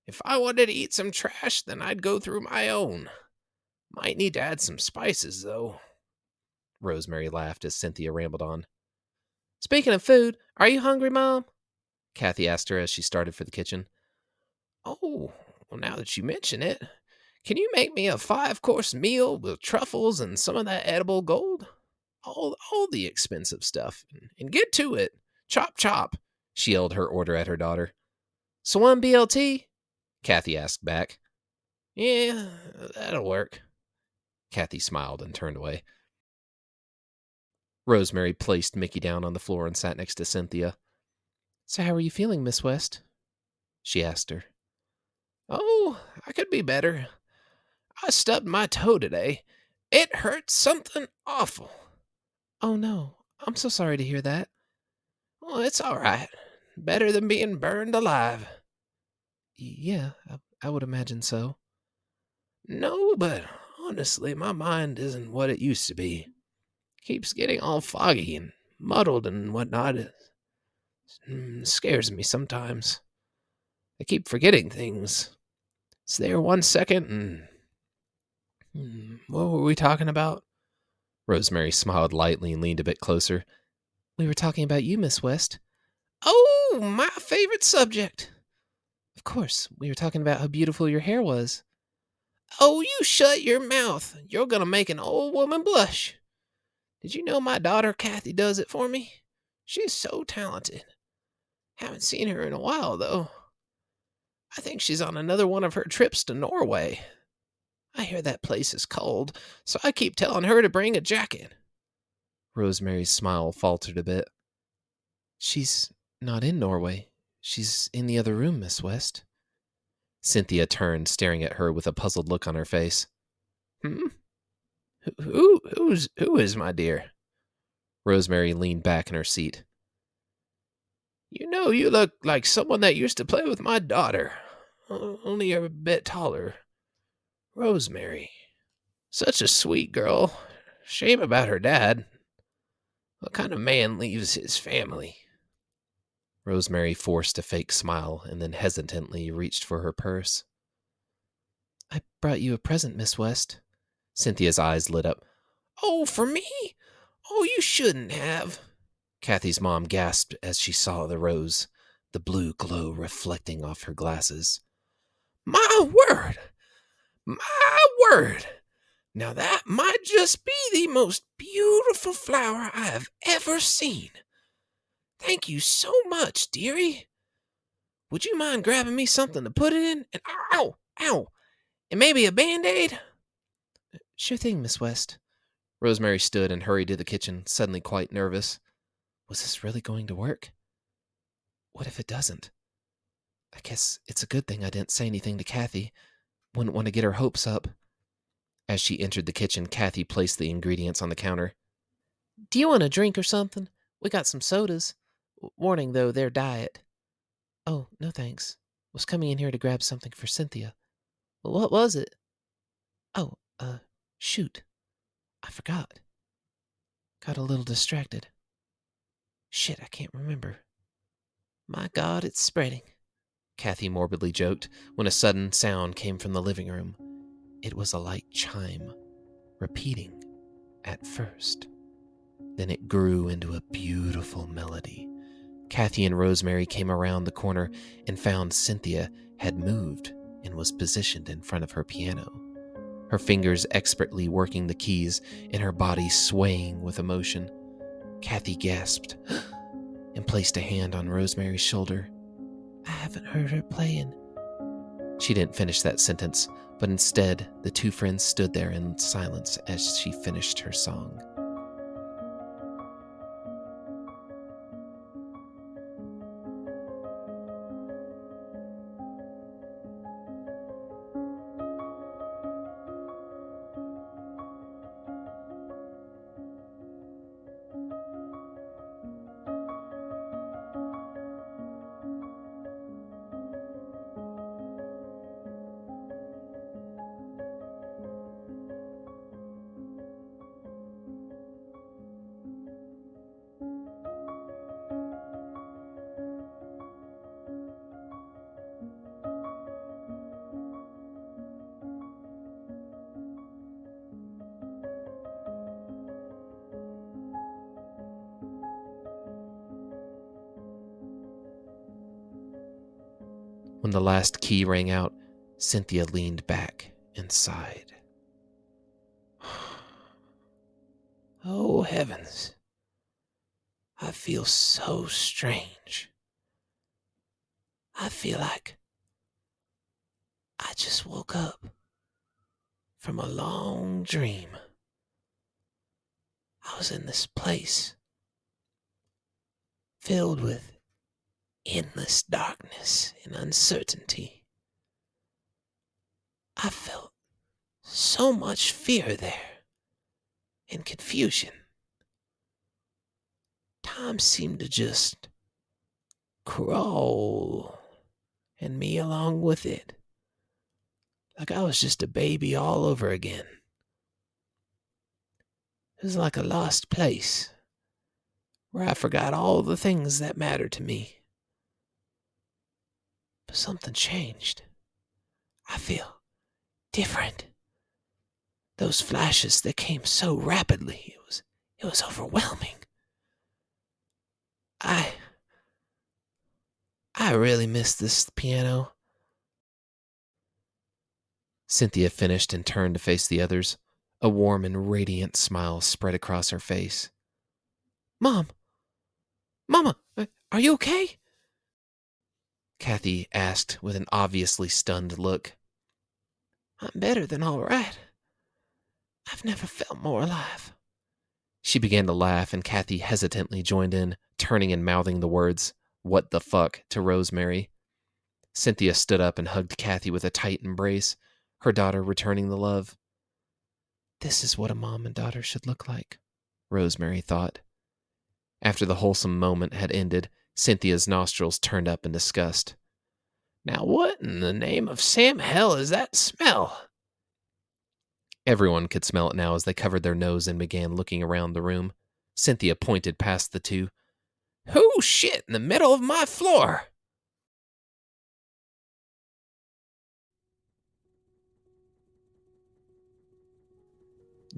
Speaker 1: If I wanted to eat some trash, then I'd go through my own. Might need to add some spices, though. Rosemary laughed as Cynthia rambled on. Speaking of food, are you hungry, Mom? Kathy asked her as she started for the kitchen. Oh, well, now that you mention it, can you make me a 5-course meal with truffles and some of that edible gold? All the expensive stuff. And get to it. Chop, chop, she yelled her order at her daughter. So 1 BLT? Kathy asked back. Yeah, that'll work. Kathy smiled and turned away. Rosemary placed Mickey down on the floor and sat next to Cynthia. So how are you feeling, Miss West? She asked her. Oh, I could be better. I stubbed my toe today. It hurt something awful. Oh, no. I'm so sorry to hear that. Well, it's all right. Better than being burned alive. Yeah, I would imagine so. No, but honestly, my mind isn't what it used to be. Keeps getting all foggy and
Speaker 2: muddled and whatnot. It scares me sometimes. I keep forgetting things. It's there 1 second and... what were we talking about?
Speaker 1: Rosemary smiled lightly and leaned a bit closer. We were talking about you, Miss West.
Speaker 2: Oh, my favorite subject.
Speaker 1: Of course, we were talking about how beautiful your hair was.
Speaker 2: Oh, you shut your mouth. You're gonna make an old woman blush. Did you know my daughter Kathy does it for me? She's so talented. Haven't seen her in a while, though. I think she's on another one of her trips to Norway. I hear that place is cold, so I keep telling her to bring a jacket.
Speaker 1: Rosemary's smile faltered a bit. She's not in Norway. She's in the other room, Miss West. Cynthia turned, staring at her with a puzzled look on her face.
Speaker 2: Who is my dear?
Speaker 1: Rosemary leaned back in her seat.
Speaker 2: You know, you look like someone that used to play with my daughter. Only you're a bit taller. Rosemary. Such a sweet girl. Shame about her dad. What kind of man leaves his family?
Speaker 1: Rosemary forced a fake smile and then hesitantly reached for her purse. I brought you a present, Miss West. Cynthia's eyes lit up.
Speaker 2: Oh, for me? Oh, you shouldn't have.
Speaker 1: Kathy's mom gasped as she saw the rose, the blue glow reflecting off her glasses.
Speaker 2: My word! My word! Now that might just be the most beautiful flower I have ever seen. Thank you so much, dearie. Would you mind grabbing me something to put it in? And ow! And maybe a Band-Aid?
Speaker 1: Sure thing, Miss West. Rosemary stood and hurried to the kitchen, suddenly quite nervous. Was this really going to work? What if it doesn't? I guess it's a good thing I didn't say anything to Kathy. Wouldn't want to get her hopes up. As she entered the kitchen, Kathy placed the ingredients on the counter. Do you want a drink or something? We got some sodas. Warning, though, they're diet. Oh, no thanks. Was coming in here to grab something for Cynthia. Well, what was it? Oh, shoot. I forgot. Got a little distracted. Shit, I can't remember. My God, it's spreading, Kathy morbidly joked when a sudden sound came from the living room. It was a light chime, repeating at first. Then it grew into a beautiful melody. Kathy and Rosemary came around the corner and found Cynthia had moved and was positioned in front of her piano, her fingers expertly working the keys and her body swaying with emotion. Kathy gasped and placed a hand on Rosemary's shoulder. I haven't heard her playing. She didn't finish that sentence, but instead the two friends stood there in silence as she finished her song. When the last key rang out, Cynthia leaned back and sighed.
Speaker 2: Oh, heavens. I feel so strange. I feel like I just woke up from a long dream. I was in this place filled with endless darkness and uncertainty. I felt so much fear there and confusion. Time seemed to just crawl, and me along with it, like I was just a baby all over again. It was like a lost place, where I forgot all the things that matter to me. But something changed. I feel different. Those flashes that came so rapidly, it was overwhelming. I really miss this piano.
Speaker 1: Cynthia finished and turned to face the others. A warm and radiant smile spread across her face.
Speaker 2: Mom! Mama, are you okay?
Speaker 1: Kathy asked with an obviously stunned look.
Speaker 2: I'm better than all right. I've never felt more alive.
Speaker 1: She began to laugh, and Kathy hesitantly joined in, turning and mouthing the words, "What the fuck," to Rosemary. Cynthia stood up and hugged Kathy with a tight embrace, her daughter returning the love. This is what a mom and daughter should look like, Rosemary thought. After the wholesome moment had ended, Cynthia's nostrils turned up in disgust.
Speaker 2: Now what in the name of Sam hell is that smell?
Speaker 1: Everyone could smell it now as they covered their nose and began looking around the room. Cynthia pointed past the two.
Speaker 2: Who shit in the middle of my floor?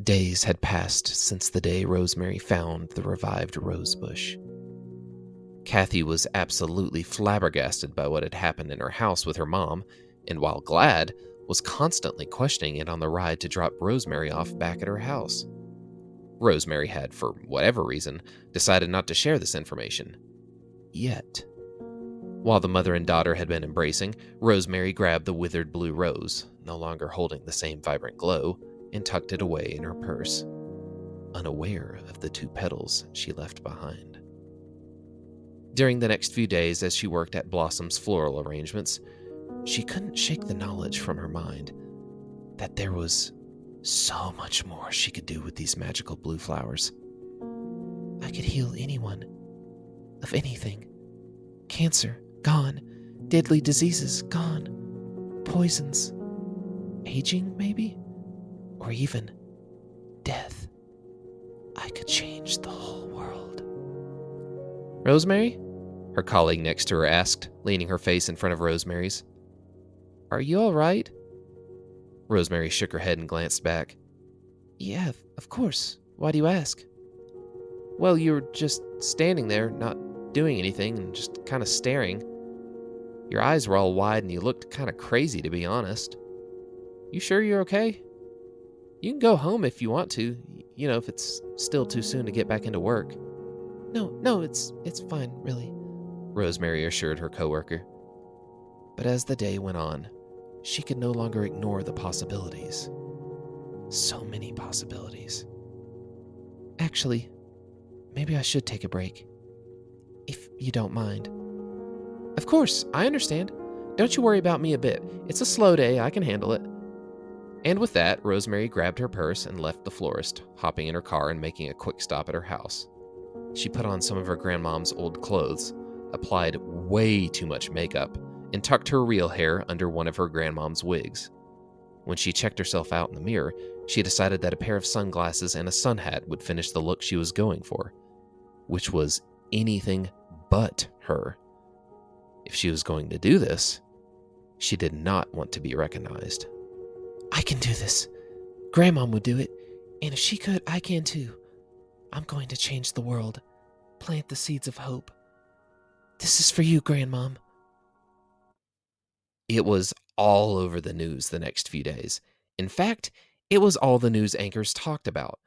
Speaker 1: Days had passed since the day Rosemary found the revived rosebush. Kathy was absolutely flabbergasted by what had happened in her house with her mom, and while glad, was constantly questioning it on the ride to drop Rosemary off back at her house. Rosemary had, for whatever reason, decided not to share this information. Yet. While the mother and daughter had been embracing, Rosemary grabbed the withered blue rose, no longer holding the same vibrant glow, and tucked it away in her purse, unaware of the 2 petals she left behind. During the next few days, as she worked at Blossom's floral arrangements, she couldn't shake the knowledge from her mind that there was so much more she could do with these magical blue flowers. I could heal anyone, of anything. Cancer, gone. Deadly diseases, gone. Poisons. Aging, maybe? Or even death. I could change the whole world. Rosemary? Her colleague next to her asked, leaning her face in front of Rosemary's. Are you all right? Rosemary shook her head and glanced back. Yeah, of course. Why do you ask? Well, you were just standing there, not doing anything, and just kind of staring. Your eyes were all wide and you looked kind of crazy, to be honest. You sure you're okay? You can go home if you want to, if it's still too soon to get back into work. No, it's fine, really, Rosemary assured her coworker. But as the day went on, she could no longer ignore the possibilities. So many possibilities. Actually, maybe I should take a break. If you don't mind. Of course, I understand. Don't you worry about me a bit. It's a slow day, I can handle it. And with that, Rosemary grabbed her purse and left the florist, hopping in her car and making a quick stop at her house. She put on some of her grandmom's old clothes, applied way too much makeup, and tucked her real hair under one of her grandmom's wigs. When she checked herself out in the mirror, she decided that a pair of sunglasses and a sun hat would finish the look she was going for, which was anything but her. If she was going to do this, she did not want to be recognized. I can do this. Grandmom would do it, and if she could, I can too. I'm going to change the world, plant the seeds of hope. This is for you, Grandmom. It was all over the news the next few days. In fact, it was all the news anchors talked about.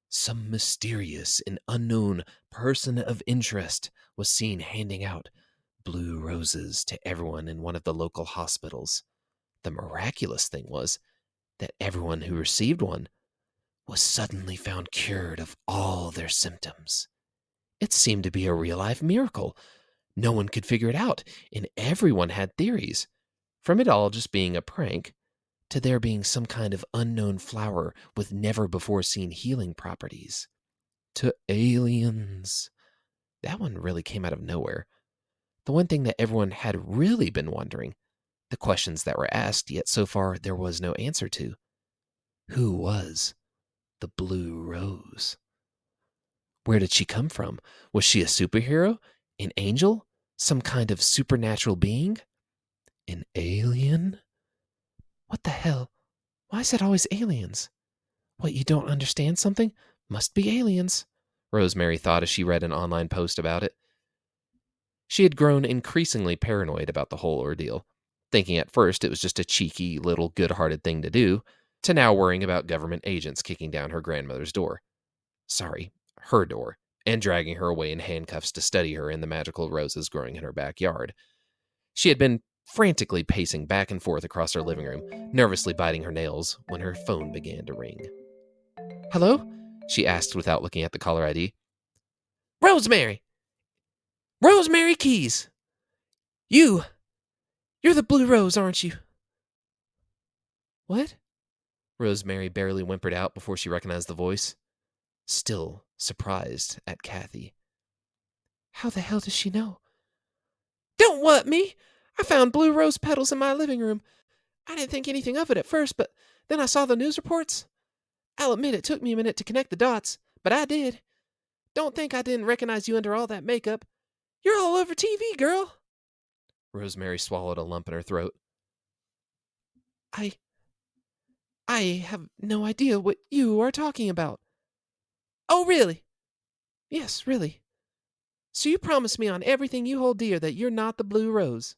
Speaker 1: Some mysterious and unknown person of interest was seen handing out blue roses to everyone in one of the local hospitals. The miraculous thing was that everyone who received one was suddenly found cured of all their symptoms. It seemed to be a real-life miracle. No one could figure it out, and everyone had theories. From it all just being a prank, to there being some kind of unknown flower with never-before-seen healing properties. To aliens. That one really came out of nowhere. The one thing that everyone had really been wondering, the questions that were asked, yet so far there was no answer to. Who was the Blue Rose? Where did she come from? Was she a superhero? An angel? Some kind of supernatural being? An alien? What the hell? Why is it always aliens? What, you don't understand something? Must be aliens, Rosemary thought as she read an online post about it. She had grown increasingly paranoid about the whole ordeal, thinking at first it was just a cheeky, little good-hearted thing to do, to now worrying about government agents kicking down her grandmother's door. Sorry, her door, and dragging her away in handcuffs to study her in the magical roses growing in her backyard. She had been frantically pacing back and forth across her living room, nervously biting her nails, when her phone began to ring. Hello? She asked without looking at the caller ID. Rosemary! Rosemary Keys! You're the Blue Rose, aren't you? What? Rosemary barely whimpered out before she recognized the voice, still surprised at Kathy. How the hell does she know? Don't what me! I found blue rose petals in my living room. I didn't think anything of it at first, but then I saw the news reports. I'll admit it took me a minute to connect the dots, but I did. Don't think I didn't recognize you under all that makeup. You're all over TV, girl. Rosemary swallowed a lump in her throat. I have no idea what you are talking about. Oh, really? Yes, really. So you promise me on everything you hold dear that you're not the Blue Rose?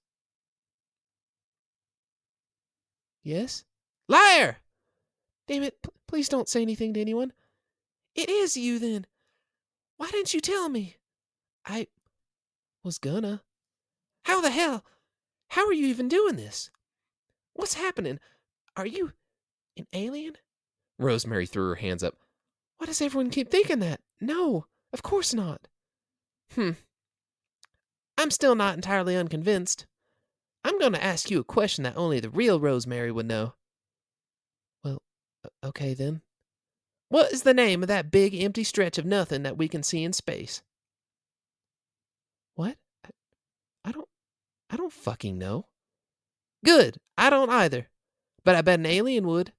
Speaker 1: Yes? Liar! Damn it, please don't say anything to anyone. It is you, then. Why didn't you tell me? I was gonna. How the hell? How are you even doing this? What's happening? Are you an alien? Rosemary threw her hands up. Why does everyone keep thinking that? No, of course not. I'm still not entirely unconvinced. I'm going to ask you a question that only the real Rosemary would know. Well, okay then. What is the name of that big empty stretch of nothing that we can see in space? What? I don't fucking know. Good, I don't either. But I bet an alien would.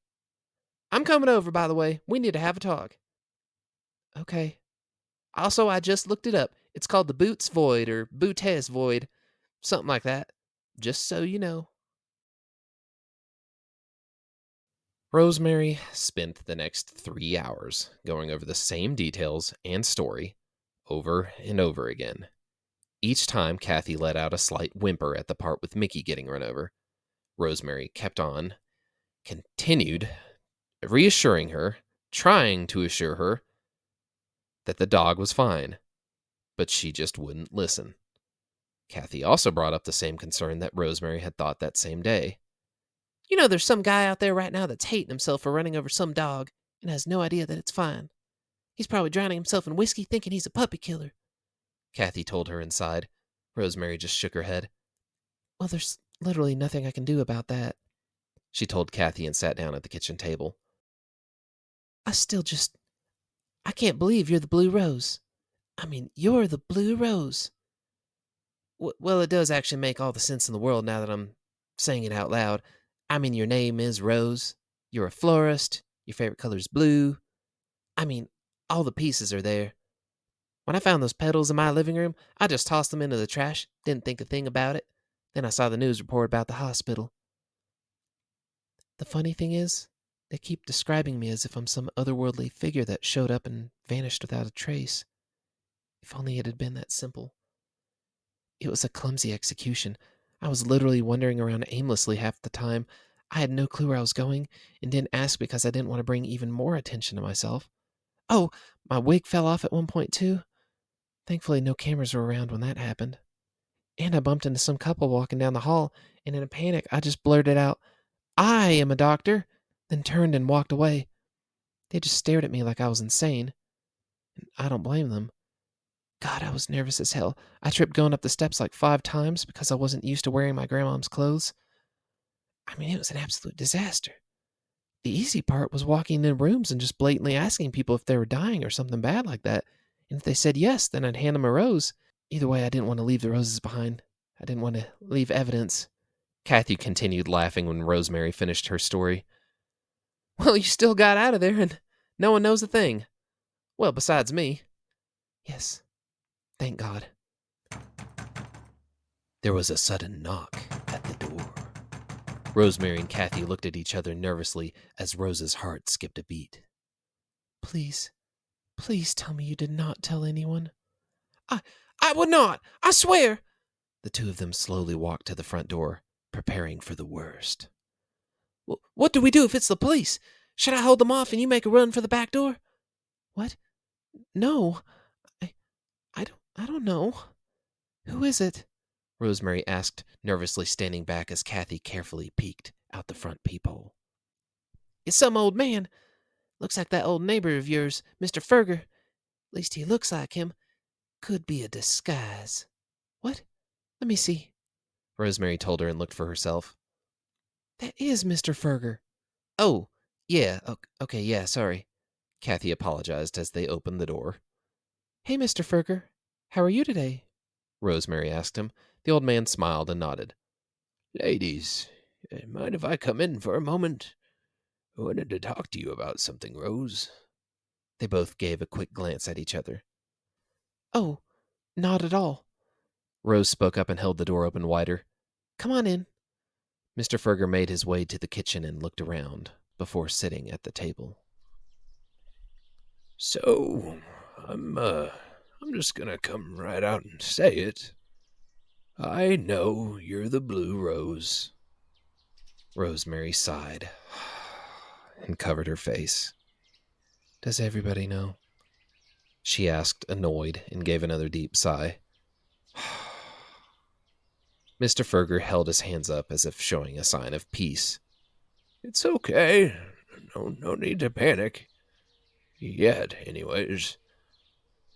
Speaker 1: I'm coming over, by the way. We need to have a talk. Okay. Also, I just looked it up. It's called the Boots Void or Bootes Void. Something like that. Just so you know. Rosemary spent the next 3 hours going over the same details and story over and over again. Each time, Kathy let out a slight whimper at the part with Mickey getting run over. Rosemary kept on, continued, reassuring her, trying to assure her that the dog was fine, but she just wouldn't listen. Kathy also brought up the same concern that Rosemary had thought that same day. You know, there's some guy out there right now that's hating himself for running over some dog and has no idea that it's fine. He's probably drowning himself in whiskey thinking he's a puppy killer. Kathy told her inside. Rosemary just shook her head. Well, there's literally nothing I can do about that, she told Kathy and sat down at the kitchen table. I can't believe you're the Blue Rose. I mean, you're the Blue Rose. Well, it does actually make all the sense in the world now that I'm saying it out loud. I mean, your name is Rose. You're a florist. Your favorite color's blue. I mean, all the pieces are there. When I found those petals in my living room, I just tossed them into the trash, didn't think a thing about it. Then I saw the news report about the hospital. The funny thing is, they keep describing me as if I'm some otherworldly figure that showed up and vanished without a trace. If only it had been that simple. It was a clumsy execution. I was literally wandering around aimlessly half the time. I had no clue where I was going, and didn't ask because I didn't want to bring even more attention to myself. Oh, my wig fell off at one point, too. Thankfully, no cameras were around when that happened. And I bumped into some couple walking down the hall, and in a panic, I just blurted out, I am a doctor, then turned and walked away. They just stared at me like I was insane. And I don't blame them. God, I was nervous as hell. I tripped going up the steps like 5 times because I wasn't used to wearing my grandmom's clothes. I mean, it was an absolute disaster. The easy part was walking in rooms and just blatantly asking people if they were dying or something bad like that. And if they said yes, then I'd hand them a rose. Either way, I didn't want to leave the roses behind. I didn't want to leave evidence. Kathy continued laughing when Rosemary finished her story. Well, you still got out of there and no one knows a thing. Well, besides me. Yes, thank God. There was a sudden knock at the door. Rosemary and Kathy looked at each other nervously as Rose's heart skipped a beat. Please, please tell me you did not tell anyone. I would not, I swear. The two of them slowly walked to the front door, preparing for the worst. What do we do if it's the police? Should I hold them off and you make a run for the back door? What? No, I don't know. Who is it? Rosemary asked, nervously standing back as Kathy carefully peeked out the front peephole. It's some old man. Looks like that old neighbor of yours, Mr. Ferger. At least he looks like him. Could be a disguise. What? Let me see. Rosemary told her and looked for herself. That is Mr. Ferger. Oh, yeah, okay, yeah, sorry. Kathy apologized as they opened the door. Hey, Mr. Ferger, how are you today? Rosemary asked him. The old man smiled and nodded.
Speaker 2: Ladies, mind if I come in for a moment? I wanted to talk to you about something, Rose.
Speaker 1: They both gave a quick glance at each other. Oh, not at all. Rose spoke up and held the door open wider. Come on in. Mr. Ferger made his way to the kitchen and looked around before sitting at the table.
Speaker 2: So, I'm just gonna come right out and say it. I know you're the Blue Rose.
Speaker 1: Rosemary sighed and covered her face. Does everybody know? She asked, annoyed, and gave another deep sigh. Mr. Ferger held his hands up as if showing a sign of peace.
Speaker 2: It's okay. No need to panic. Yet, anyways.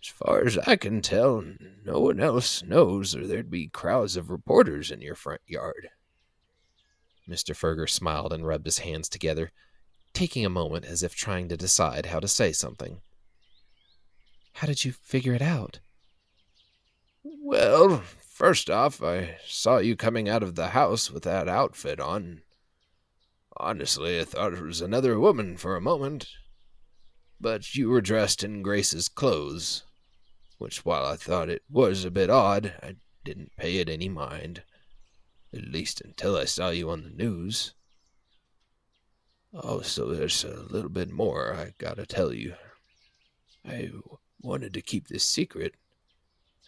Speaker 2: As far as I can tell, no one else knows or there'd be crowds of reporters in your front yard.
Speaker 1: Mr. Ferger smiled and rubbed his hands together, taking a moment as if trying to decide how to say something. How did you figure it out?
Speaker 2: Well, first off, I saw you coming out of the house with that outfit on. Honestly, I thought it was another woman for a moment. But you were dressed in Grace's clothes, which, while I thought it was a bit odd, I didn't pay it any mind. At least until I saw you on the news. Also, there's a little bit more I gotta tell you. I wanted to keep this secret.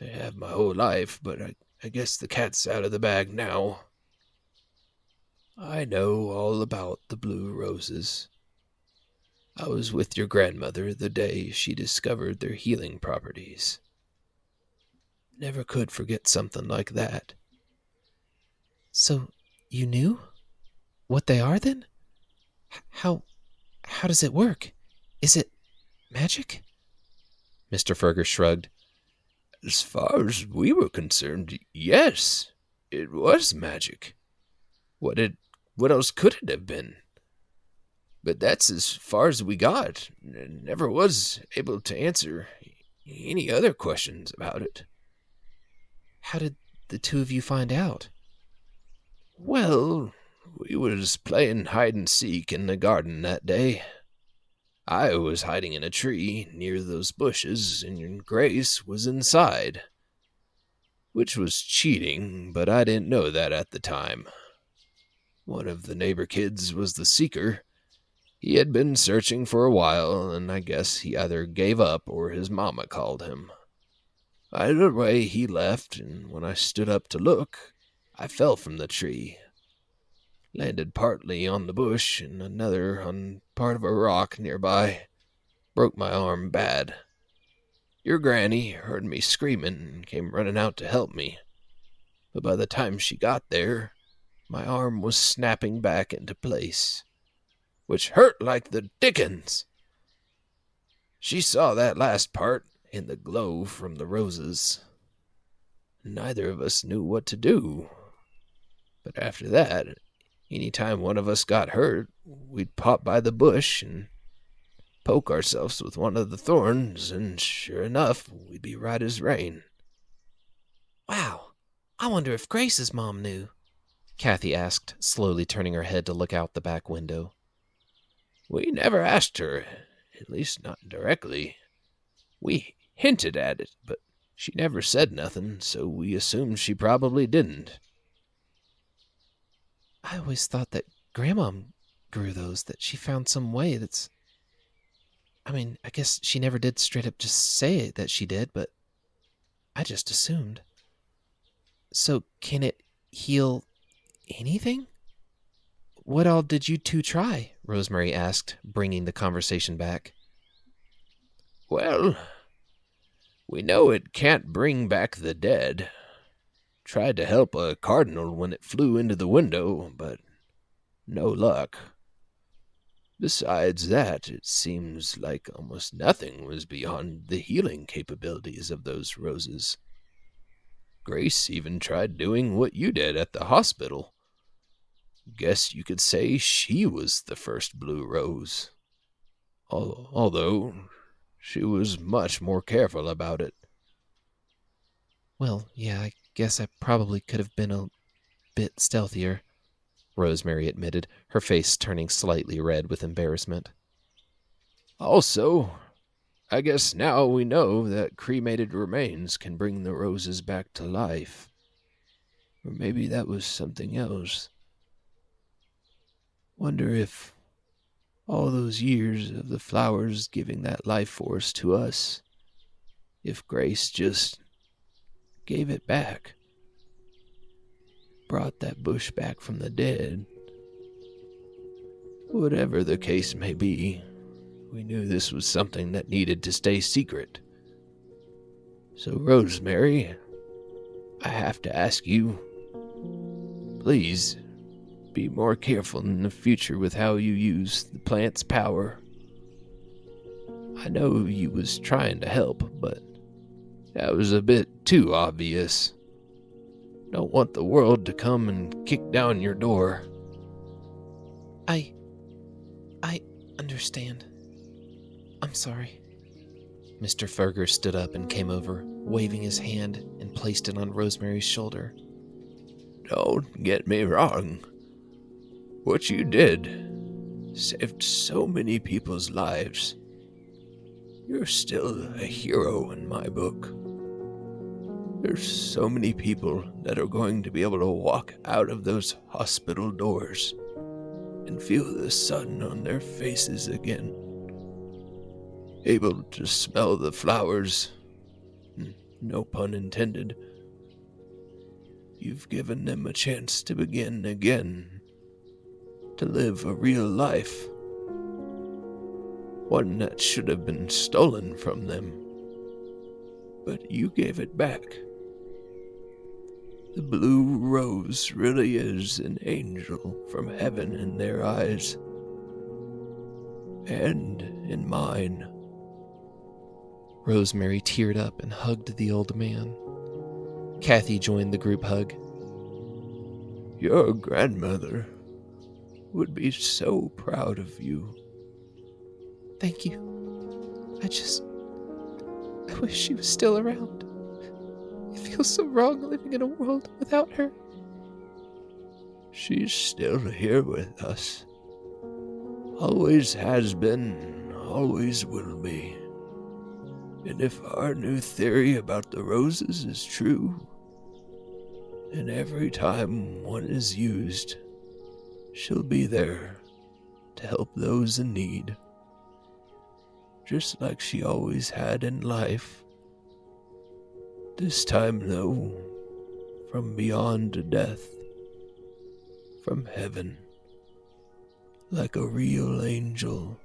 Speaker 2: I have my whole life, but I guess the cat's out of the bag now. I know all about the blue roses. I was with your grandmother the day she discovered their healing properties. Never could forget something like that.
Speaker 1: So, you knew? What they are, then? How does it work? Is it magic? Mr. Ferger shrugged.
Speaker 2: As far as we were concerned, yes, it was magic. What else could it have been? But that's as far as we got. Never was able to answer any other questions about it.
Speaker 1: How did the two of you find out?
Speaker 2: Well, we was playing hide-and-seek in the garden that day. I was hiding in a tree near those bushes, and Grace was inside. Which was cheating, but I didn't know that at the time. One of the neighbor kids was the seeker. He had been searching for a while, and I guess he either gave up or his mama called him. Either way, he left, and when I stood up to look, I fell from the tree. Landed partly on the bush and another on part of a rock nearby. Broke my arm bad. Your granny heard me screaming and came running out to help me. But by the time she got there, my arm was snapping back into place, which hurt like the dickens. She saw that last part in the glow from the roses. Neither of us knew what to do. But after that, any time one of us got hurt, we'd pop by the bush and poke ourselves with one of the thorns, and sure enough, we'd be right as rain.
Speaker 1: Wow, I wonder if Grace's mom knew, Kathy asked, slowly turning her head to look out the back window.
Speaker 2: We never asked her, at least not directly. We hinted at it, but she never said nothing, so we assumed she probably didn't.
Speaker 1: I always thought that Grandma grew those, that she found some way that's... I mean, I guess she never did straight up just say that she did, but I just assumed. So, can it heal anything? What all did you two try? Rosemary asked, bringing the conversation back.
Speaker 2: Well, we know it can't bring back the dead. Tried to help a cardinal when it flew into the window, but no luck. Besides that, it seems like almost nothing was beyond the healing capabilities of those roses. Grace even tried doing what you did at the hospital. Guess you could say she was the first blue rose. Although she was much more careful about it.
Speaker 1: Well, yeah, I guess I probably could have been a bit stealthier, Rosemary admitted, her face turning slightly red with embarrassment.
Speaker 2: Also, I guess now we know that cremated remains can bring the roses back to life. Or maybe that was something else. Wonder if all those years of the flowers giving that life force to us, if Grace just gave it back, brought that bush back from the dead. Whatever the case may be, we knew this was something that needed to stay secret. So, Rosemary, I have to ask you, please be more careful in the future with how you use the plant's power. I know you was trying to help, but that was a bit too obvious. Don't want the world to come and kick down your door.
Speaker 1: I understand. I'm sorry. Mr. Ferger stood up and came over, waving his hand, and placed it on Rosemary's shoulder.
Speaker 2: Don't get me wrong. What you did saved so many people's lives. You're still a hero in my book. There's so many people that are going to be able to walk out of those hospital doors and feel the sun on their faces again. Able to smell the flowers. No pun intended. You've given them a chance to begin again. To live a real life. One that should have been stolen from them. But you gave it back. The blue rose really is an angel from heaven in their eyes. And in mine.
Speaker 1: Rosemary teared up and hugged the old man. Kathy joined the group hug.
Speaker 2: Your grandmother would be so proud of you.
Speaker 1: Thank you. I wish she was still around. It feels so wrong living in a world without her.
Speaker 2: She's still here with us. Always has been, always will be. And if our new theory about the roses is true, then every time one is used, she'll be there to help those in need. Just like she always had in life. This time, though, from beyond death, from heaven, like a real angel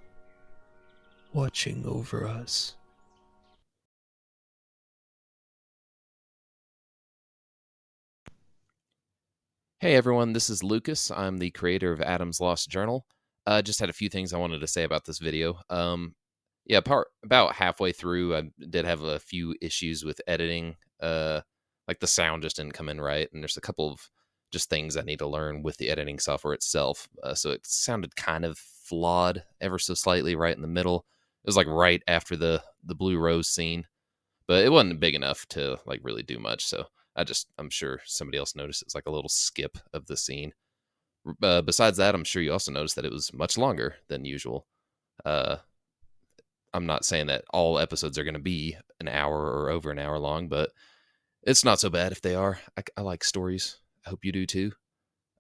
Speaker 2: watching over us.
Speaker 1: Hey everyone, this is Lucas. I'm the creator of Adam's Lost Journal. Just had a few things I wanted to say about this video. About halfway through, I did have a few issues with editing. Like the sound just didn't come in right, and there's a couple of just things I need to learn with the editing software itself. So it sounded kind of flawed, ever so slightly, right in the middle. It was like right after the blue rose scene, but it wasn't big enough to like really do much. So I'm sure somebody else noticed it's like a little skip of the scene. Besides that, I'm sure you also noticed that it was much longer than usual. I'm not saying that all episodes are going to be an hour or over an hour long, but it's not so bad if they are. I like stories. I hope you do too.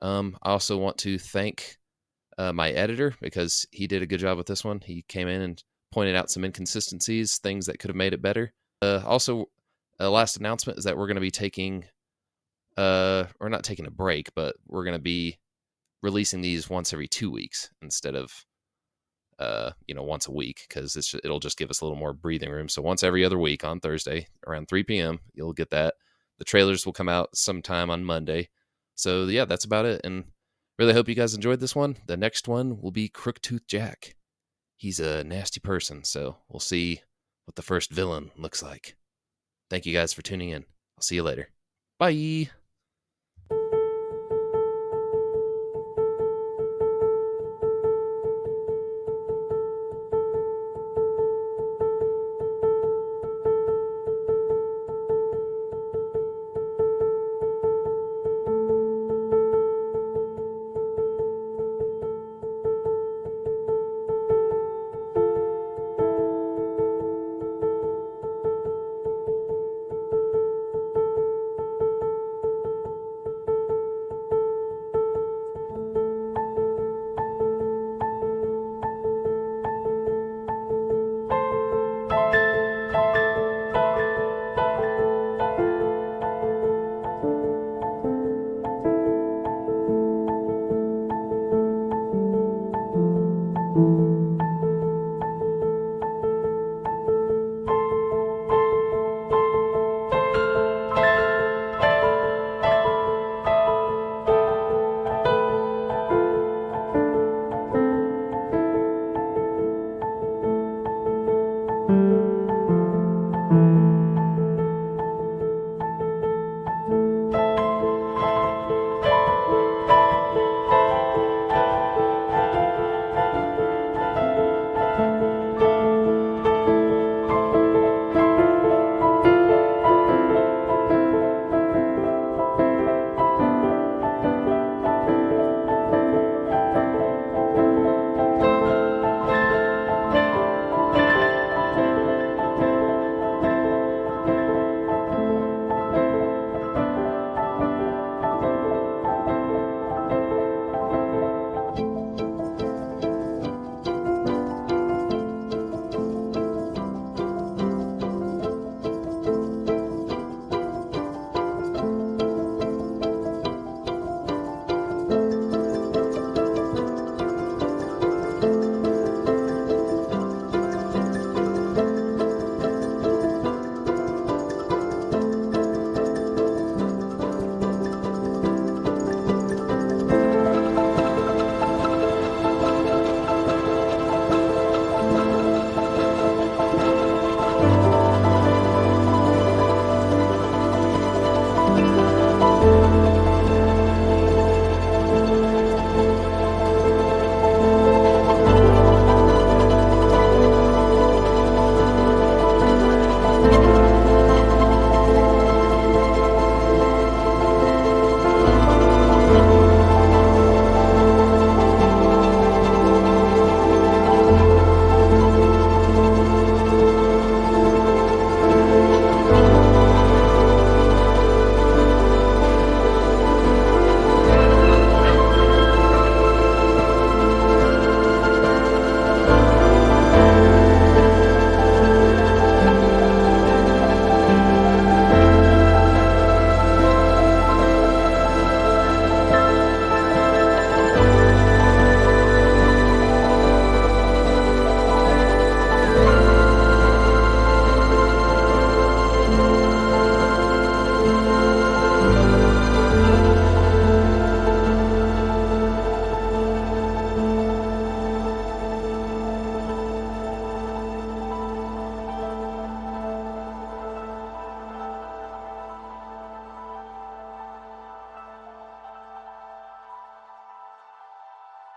Speaker 1: I also want to thank my editor because he did a good job with this one. He came in and pointed out some inconsistencies, things that could have made it better. Also, last announcement is that we're going to be taking, or not taking a break, but we're going to be releasing these once every 2 weeks instead of, once a week, because it'll just give us a little more breathing room. So once every other week on Thursday around 3 p.m., you'll get that. The trailers will come out sometime on Monday. So yeah, that's about it. And really hope you guys enjoyed this one. The next one will be Crooktooth Jack. He's a nasty person, so we'll see what the first villain looks like. Thank you guys for tuning in. I'll see you later. Bye.